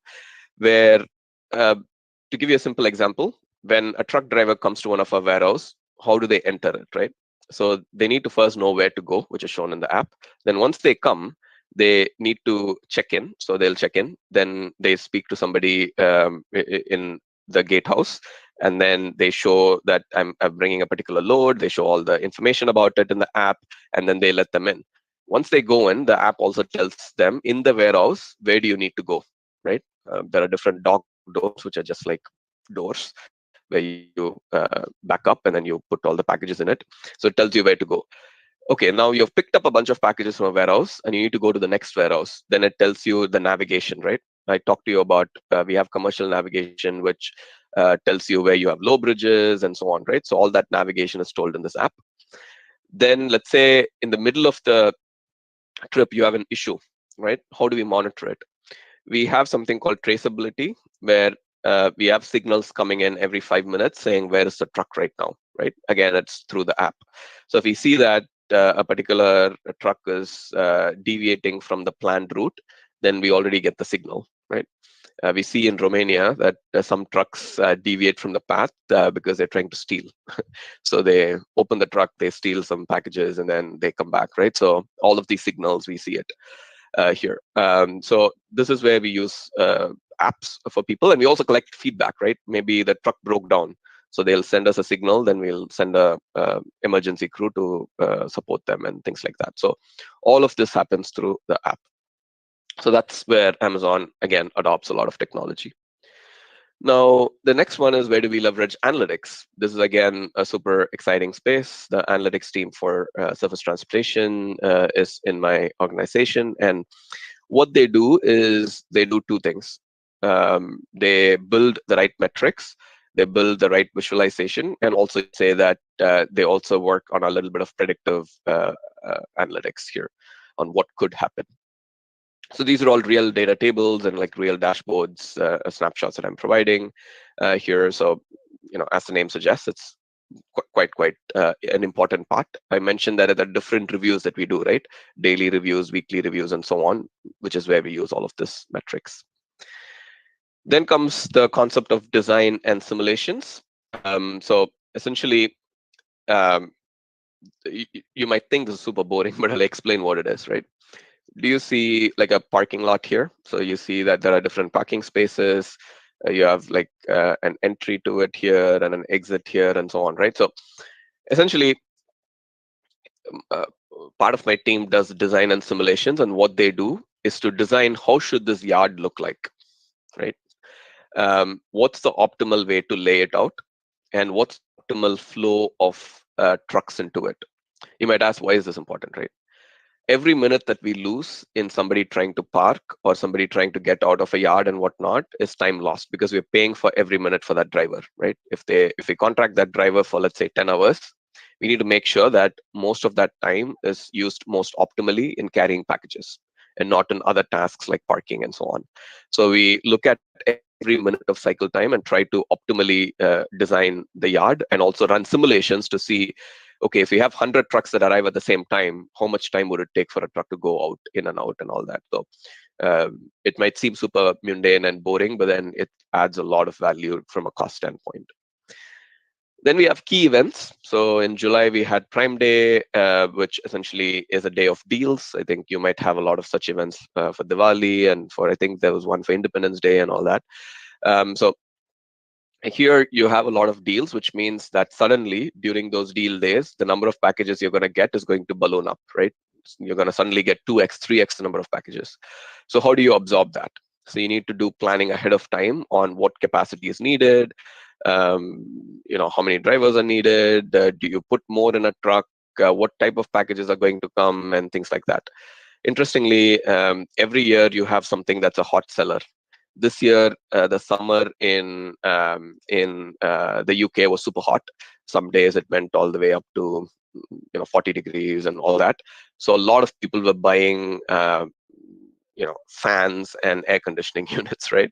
where to give you a simple example, when a truck driver comes to one of our warehouse, how do they enter it, right? So they need to first know where to go, which is shown in the app. Then once they come, they need to check in. So they'll check in. Then they speak to somebody in the gatehouse, and then they show that I'm bringing a particular load. They show all the information about it in the app, and then they let them in. Once they go in, the app also tells them in the warehouse, where do you need to go, right? There are different dock doors, which are just like doors where you back up and then you put all the packages in it. So it tells you where to go. Okay, now you've picked up a bunch of packages from a warehouse and you need to go to the next warehouse. Then it tells you the navigation, right? I talked to you about, we have commercial navigation, which tells you where you have low bridges and so on, right? So all that navigation is told in this app. Then let's say in the middle of the trip, you have an issue, right? How do we monitor it? We have something called traceability, where we have signals coming in every 5 minutes saying, where is the truck right now, right? Again, it's through the app. So if we see that a particular truck is deviating from the planned route, then we already get the signal, right? We see in Romania that some trucks deviate from the path because they're trying to steal. So they open the truck, they steal some packages, and then they come back, right? So all of these signals, we see it here. So this is where we use apps for people, and we also collect feedback, right? Maybe the truck broke down, so they'll send us a signal, then we'll send a emergency crew to support them and things like that. So all of this happens through the app. So that's where Amazon, again, adopts a lot of technology. Now, the next one is, where do we leverage analytics? This is, again, a super exciting space. The analytics team for surface transportation is in my organization. And what they do is they do two things. They build the right metrics, they build the right visualization, and also say that they also work on a little bit of predictive analytics here on what could happen. So these are all real data tables and like real dashboards, snapshots that I'm providing here. So, as the name suggests, it's quite an important part. I mentioned that there are different reviews that we do, right? Daily reviews, weekly reviews, and so on, which is where we use all of this metrics. Then comes the concept of design and simulations. So essentially, you might think this is super boring, but I'll explain what it is, right? Do you see like a parking lot here? So you see that there are different parking spaces. You have like an entry to it here and an exit here and so on, right? So essentially, part of my team does design and simulations, and what they do is to design how should this yard look like, right? What's the optimal way to lay it out, and what's the optimal flow of trucks into it? You might ask, why is this important, right? Every minute that we lose in somebody trying to park or somebody trying to get out of a yard and whatnot is time lost, because we're paying for every minute for that driver, right? If we contract that driver for, let's say, 10 hours, we need to make sure that most of that time is used most optimally in carrying packages and not in other tasks like parking and so on. So we look at every minute of cycle time and try to optimally design the yard, and also run simulations to see, okay, if we have 100 trucks that arrive at the same time, how much time would it take for a truck to go out, in and out and all that? So it might seem super mundane and boring, but then it adds a lot of value from a cost standpoint. Then we have key events. So in July, we had Prime Day, which essentially is a day of deals. I think you might have a lot of such events for Diwali, and I think there was one for Independence Day and all that. So here you have a lot of deals, which means that suddenly during those deal days, the number of packages you're going to get is going to balloon up, right? You're going to suddenly get 2x, 3x the number of packages. So how do you absorb that? So you need to do planning ahead of time on what capacity is needed, how many drivers are needed, do you put more in a truck, what type of packages are going to come, and things like that. Interestingly, every year you have something that's a hot seller. This year, the summer in the UK was super hot. Some days it went all the way up to 40 degrees and all that. So a lot of people were buying fans and air conditioning units, right?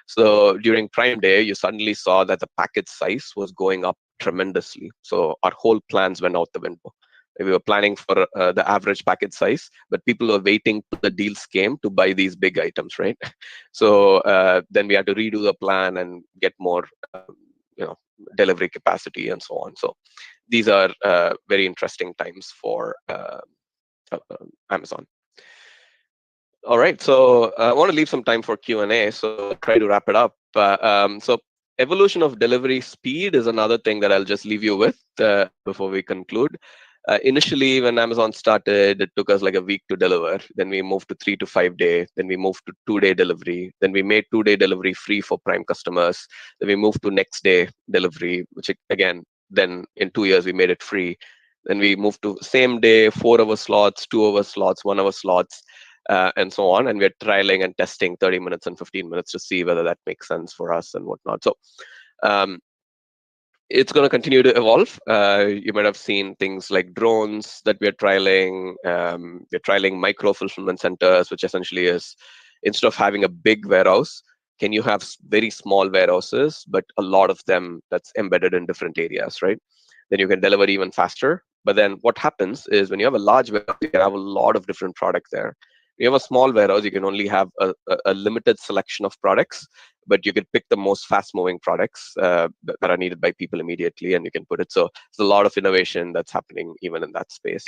So during Prime Day, you suddenly saw that the package size was going up tremendously. So our whole plans went out the window. We were planning for the average package size, but people were waiting till the deals came to buy these big items, right? So then we had to redo the plan and get more, delivery capacity and so on. So these are very interesting times for Amazon. All right, so I want to leave some time for Q&A, so try to wrap it up. So evolution of delivery speed is another thing that I'll just leave you with before we conclude. Initially, when Amazon started, it took us like a week to deliver. Then we moved to 3 to 5 day. Then we moved to 2-day delivery. Then we made 2-day delivery free for Prime customers. Then we moved to next day delivery, which again, then in 2 years, we made it free. Then we moved to same day, 4-hour slots, 2-hour slots, 1-hour slots, and so on. And we're trialing and testing 30 minutes and 15 minutes to see whether that makes sense for us and whatnot. So it's going to continue to evolve. You might have seen things like drones that we're trialing. We're trialing micro fulfillment centers, which essentially is, instead of having a big warehouse, can you have very small warehouses, but a lot of them that's embedded in different areas, right? Then you can deliver even faster. But then what happens is when you have a large warehouse, you can have a lot of different products there. When you have a small warehouse, you can only have a limited selection of products, but you can pick the most fast-moving products that are needed by people immediately, and you can put it. So there's a lot of innovation that's happening even in that space.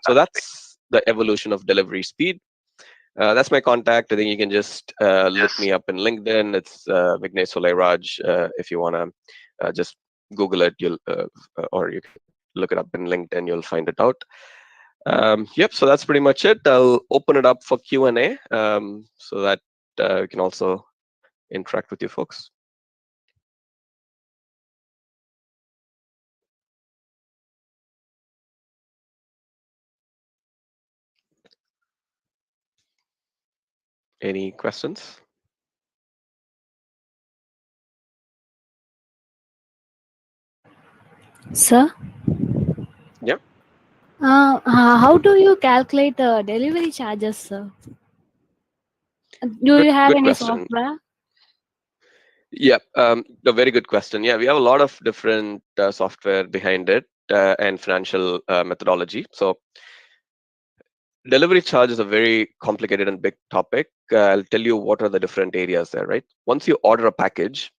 So that's the evolution of delivery speed. That's my contact. I think you can just look me up in LinkedIn. It's Vignesh Solairaj. If you want to just Google it, or you can look it up in LinkedIn, you'll find it out. Yep, so that's pretty much it. I'll open it up for Q&A so that we can also interact with you folks. Any questions? Sir? Yeah. How do you calculate the delivery charges, sir? Do you have Good any question. software? Yeah, a very good question. Yeah, we have a lot of different software behind it and financial methodology. So delivery charge is a very complicated and big topic. I'll tell you what are the different areas there, right? Once you order a package,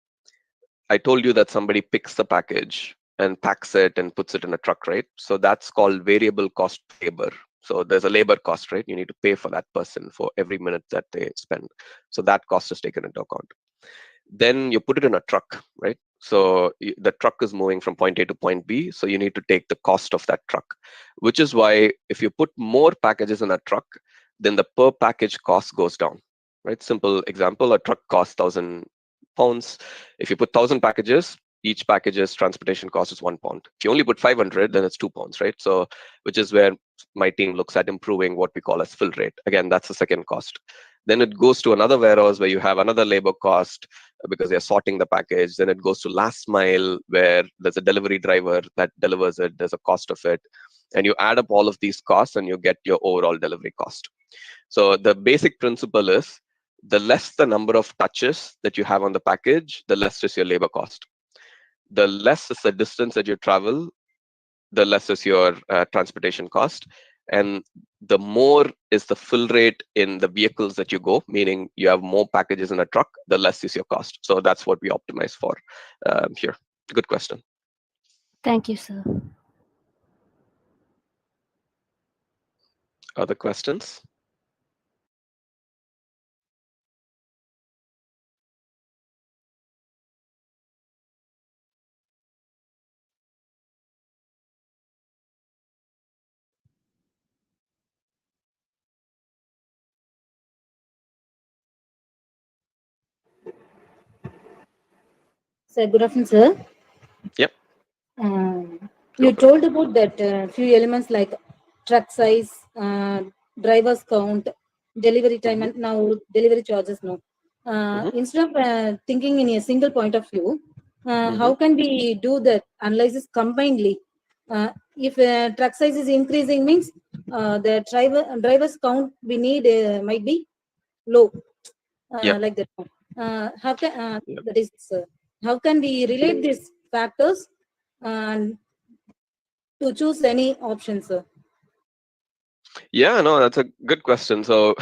I told you that somebody picks the package and packs it and puts it in a truck, right? So that's called variable cost labor. So there's a labor cost, right? You need to pay for that person for every minute that they spend. So that cost is taken into account. Then you put it in a truck, right? So the truck is moving from point A to point B. So you need to take the cost of that truck, which is why if you put more packages in a truck, then the per package cost goes down, right? Simple example, a truck costs 1,000 pounds. If you put 1,000 packages, each package's transportation cost is 1 pound. If you only put 500, then it's 2 pounds, right? So, which is where my team looks at improving what we call as fill rate. Again, that's the second cost. Then it goes to another warehouse where you have another labor cost because they're sorting the package. Then it goes to last mile where there's a delivery driver that delivers it. There's a cost of it. And you add up all of these costs and you get your overall delivery cost. So the basic principle is the less the number of touches that you have on the package, the less is your labor cost. The less is the distance that you travel, the less is your transportation cost. And the more is the fill rate in the vehicles that you go, meaning you have more packages in a truck, the less is your cost. So that's what we optimize for here. Good question. Thank you, sir. Other questions? Sir, good afternoon, sir. Yep. You told about that few elements like truck size, driver's count, delivery time, and now delivery charges. No, instead of thinking in a single point of view, how can we do that analysis combinedly? If truck size is increasing, means the driver's count we need might be low, like that. How can that is, sir? How can we relate these factors and to choose any option, sir? Yeah, no, that's a good question. So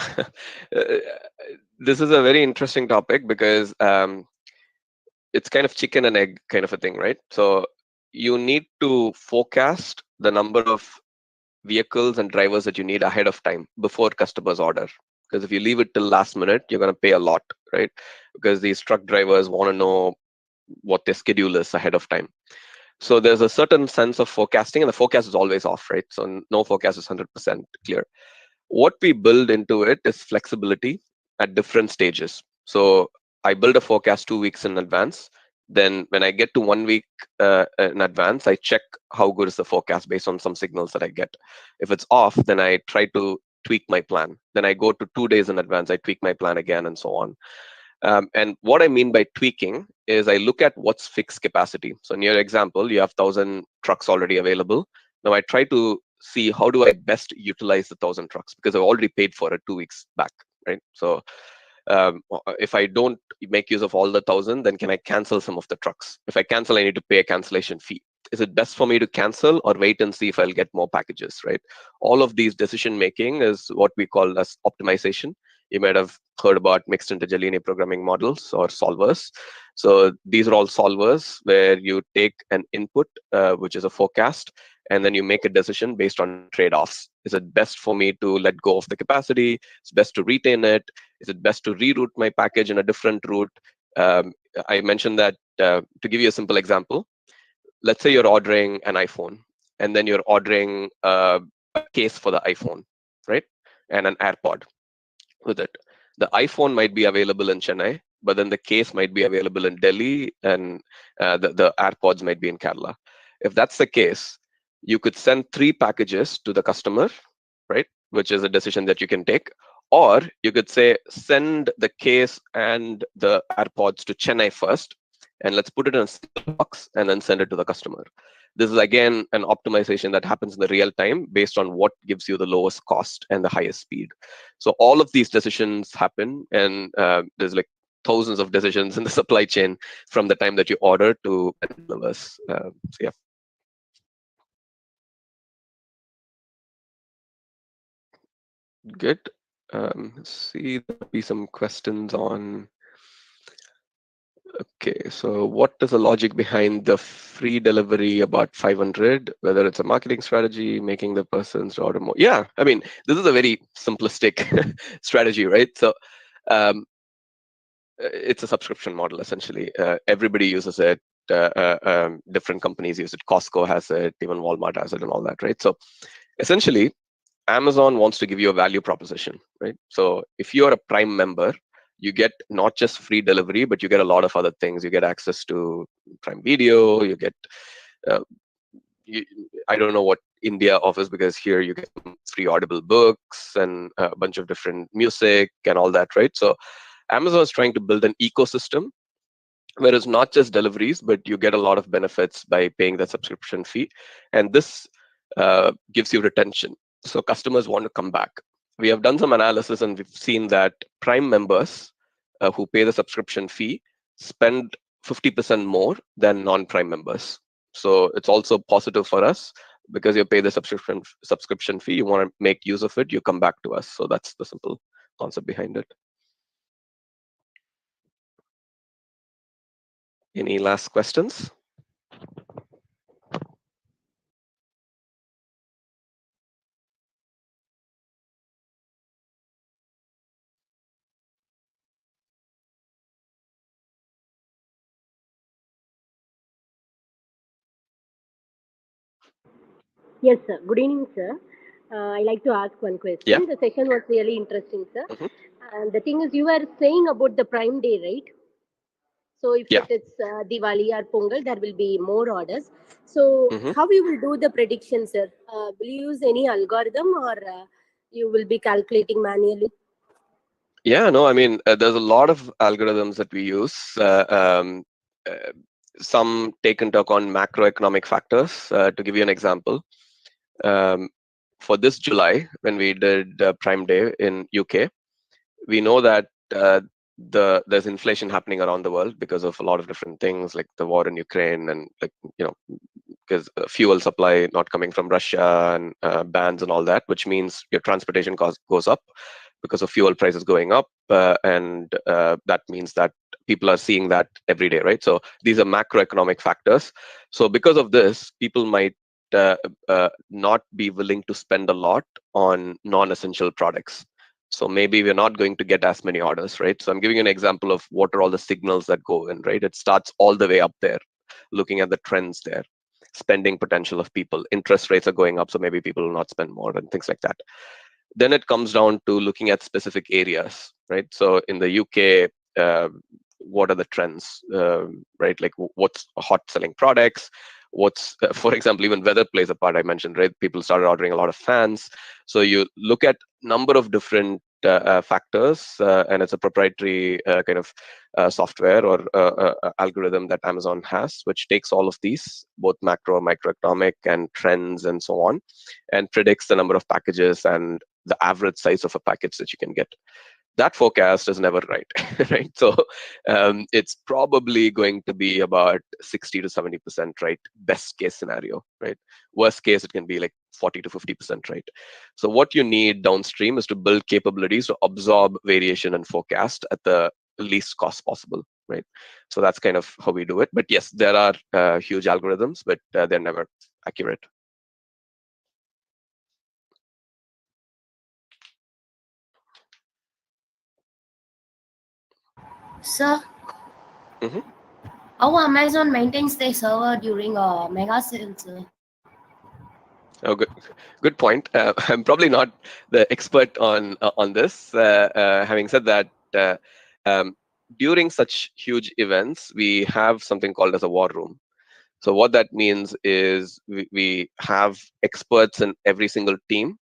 this is a very interesting topic because it's kind of chicken and egg kind of a thing, right? So you need to forecast the number of vehicles and drivers that you need ahead of time before customers order. Because if you leave it till last minute, you're going to pay a lot, right? Because these truck drivers want to know what their schedule is ahead of time. So there's a certain sense of forecasting, and the forecast is always off, right? So no forecast is 100% clear. What we build into it is flexibility at different stages. So I build a forecast 2 weeks in advance. Then when I get to 1 week in advance, I check how good is the forecast based on some signals that I get. If it's off, then I try to tweak my plan. Then I go to 2 days in advance, I tweak my plan again, and so on. And what I mean by tweaking is I look at what's fixed capacity. So in your example, you have 1,000 trucks already available. Now I try to see how do I best utilize the 1,000 trucks because I've already paid for it 2 weeks back, right? So if I don't make use of all the 1,000, then can I cancel some of the trucks? If I cancel, I need to pay a cancellation fee. Is it best for me to cancel or wait and see if I'll get more packages, right? All of these decision making is what we call as optimization. You might have heard about mixed integer linear programming models or solvers. So these are all solvers where you take an input, which is a forecast, and then you make a decision based on trade-offs. Is it best for me to let go of the capacity? Is it best to retain it? Is it best to reroute my package in a different route? I mentioned that to give you a simple example. Let's say you're ordering an iPhone, and then you're ordering a case for the iPhone, right? And an AirPod with it. The iPhone might be available in Chennai, but then the case might be available in Delhi, and the AirPods might be in Kerala. If that's the case, you could send 3 packages to the customer, right? Which is a decision that you can take. Or you could say, send the case and the AirPods to Chennai first, and let's put it in a single box and then send it to the customer. This is again an optimization that happens in the real time based on what gives you the lowest cost and the highest speed. So all of these decisions happen, and there's like thousands of decisions in the supply chain from the time that you order to deliver. So yeah. Good. See, there'll be some questions on. Okay, so what is the logic behind the free delivery about 500? Whether it's a marketing strategy, making the persons order more? Yeah, I mean, this is a very simplistic strategy, right? So it's a subscription model essentially. Everybody uses it. Different companies use it. Costco has it. Even Walmart has it, and all that, right? So essentially, Amazon wants to give you a value proposition, right? So if you're a Prime member, you get not just free delivery, but you get a lot of other things. You get access to Prime Video, you get, I don't know what India offers, because here you get free Audible books and a bunch of different music and all that, right? So Amazon is trying to build an ecosystem where it's not just deliveries, but you get a lot of benefits by paying the subscription fee. And this gives you retention. So customers want to come back. We have done some analysis and we've seen that Prime members who pay the subscription fee spend 50% more than non-Prime members. So it's also positive for us, because you pay the subscription fee, you want to make use of it, you come back to us. So that's the simple concept behind it. Any last questions? Yes, sir. Good evening, sir. I like to ask one question. Yeah. The session was really interesting, sir. Mhm. And the thing is, you were saying about the Prime Day, right? So if Yeah. it is Diwali or Pongal, there will be more orders. So Mhm. how you will do the prediction, sir? Will you use any algorithm, or you will be calculating manually? Yeah, no, I mean, there's a lot of algorithms that we use. Some take into account macroeconomic factors. To give you an example, for this July, when we did Prime Day in UK, we know that there's inflation happening around the world because of a lot of different things, like the war in Ukraine, and because fuel supply not coming from Russia, and bans and all that, which means your transportation cost goes up because of fuel prices going up, and that means that people are seeing that every day, right? So these are macroeconomic factors. So because of this, people might not be willing to spend a lot on non-essential products. So maybe we're not going to get as many orders, right? So I'm giving you an example of what are all the signals that go in, right? It starts all the way up there, looking at the trends there, spending potential of people. Interest rates are going up, so maybe people will not spend more and things like that. Then it comes down to looking at specific areas, right? So in the UK, what are the trends, right? Like what's hot selling products? What's, for example, even weather plays a part. I mentioned, right? People started ordering a lot of fans. So you look at number of different factors, and it's a proprietary kind of software or algorithm that Amazon has, which takes all of these, both macro, microeconomic, and trends, and so on, and predicts the number of packages and the average size of a package that you can get. That forecast is never right, right? So it's probably going to be about 60 to 70% right, best case scenario, right? Worst case, it can be like 40 to 50% right. So what you need downstream is to build capabilities to absorb variation and forecast at the least cost possible, right? So that's kind of how we do it. But yes, there are huge algorithms, but they're never accurate. Sir, Mhm. how Amazon maintains their server during mega sales? Oh, good point. I'm probably not the expert on this. Having said that, during such huge events, we have something called as a war room. So what that means is we have experts in every single team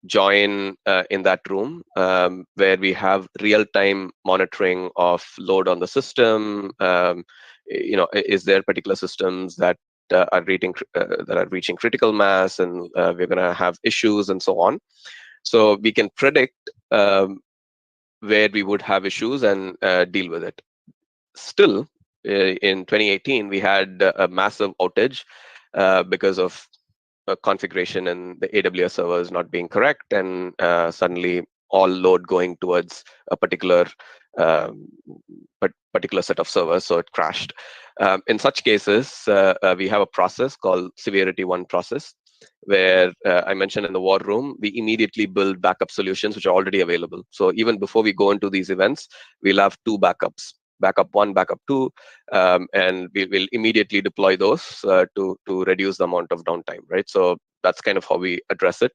join in that room, where we have real-time monitoring of load on the system. Is there particular systems that are reaching critical mass, and we're going to have issues and so on. So we can predict where we would have issues and deal with it. Still, in 2018, we had a massive outage because of configuration and the AWS servers not being correct, and suddenly all load going towards a particular set of servers, so it crashed. In such cases, we have a process called Severity 1 process, where I mentioned in the war room, we immediately build backup solutions which are already available. So even before we go into these events, we'll have 2 backups. backup 1, backup 2, and we will immediately deploy those to reduce the amount of downtime, right? So that's kind of how we address it.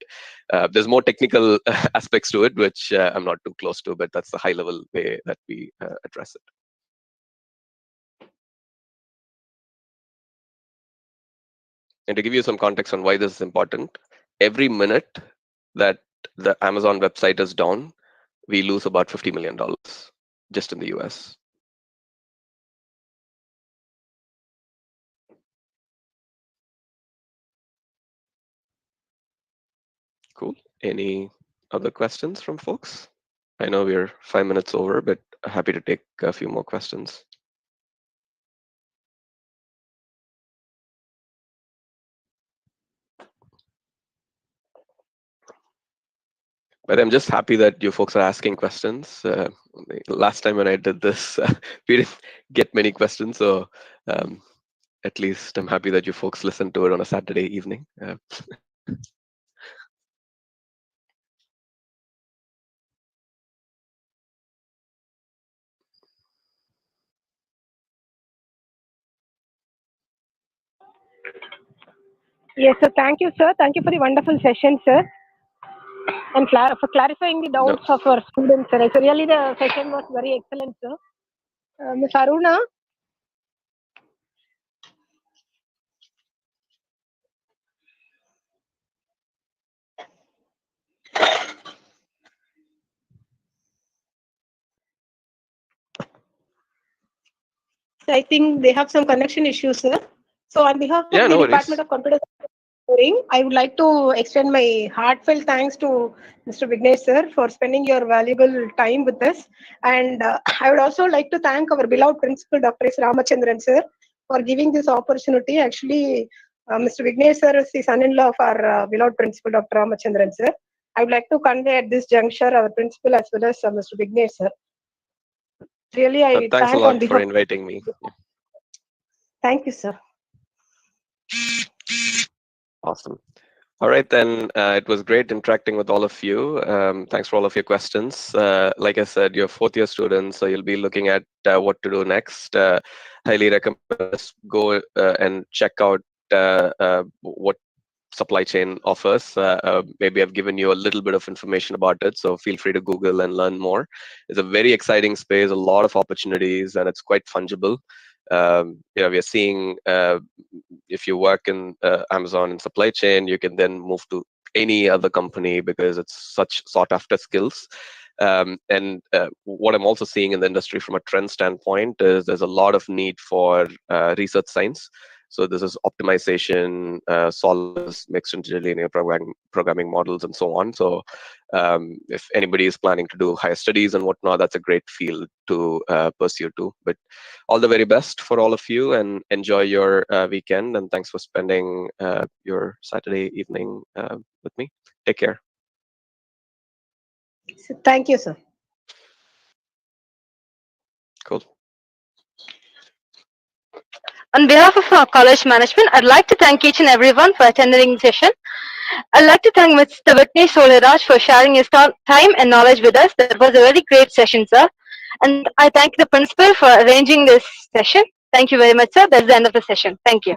There's more technical aspects to it, which I'm not too close to, but that's the high-level way that we address it. And to give you some context on why this is important, every minute that the Amazon website is down, we lose about $50 million just in the US. Cool. Any other questions from folks? I know we're 5 minutes over, but happy to take a few more questions. But I'm just happy that you folks are asking questions. Last time when I did this, we didn't get many questions. So at least I'm happy that you folks listened to it on a Saturday evening. Yes, sir. Thank you, sir. Thank you for the wonderful session, sir. And for clarifying the doubts of our students, sir. So really the session was very excellent, sir. Ms. Aruna? I think they have some connection issues, sir. So on behalf of the Department of Computer Science, I would like to extend my heartfelt thanks to Mr. Vignesh, sir, for spending your valuable time with us. And I would also like to thank our beloved principal, Dr. S. Ramachandran, sir, for giving this opportunity. Actually, Mr. Vignesh, sir, is the son-in-law of our beloved principal, Dr. Ramachandran, sir. I would like to convey at this juncture our principal as well as Mr. Vignesh, sir. Really, I thanks a lot for inviting me. Thank you, sir. Awesome. All right, then. It was great interacting with all of you. Thanks for all of your questions. Like I said, you're fourth-year students, so you'll be looking at what to do next. Highly recommend go and check out what supply chain offers. Maybe I've given you a little bit of information about it, so feel free to Google and learn more. It's a very exciting space, a lot of opportunities, and it's quite fungible. We are seeing if you work in Amazon in supply chain, you can then move to any other company because it's such sought after skills. And what I'm also seeing in the industry from a trend standpoint is there's a lot of need for research science. So this is optimization, solves mixed interlinear programming models, and so on. So if anybody is planning to do higher studies and whatnot, that's a great field to pursue too. But all the very best for all of you, and enjoy your weekend. And thanks for spending your Saturday evening with me. Take care. Thank you, sir. Cool. On behalf of our college management, I'd like to thank each and everyone for attending the session. I'd like to thank Mr. Vignesh Solaraj for sharing his time and knowledge with us. That was a very great session, sir. And I thank the principal for arranging this session. Thank you very much, sir. That's the end of the session. Thank you.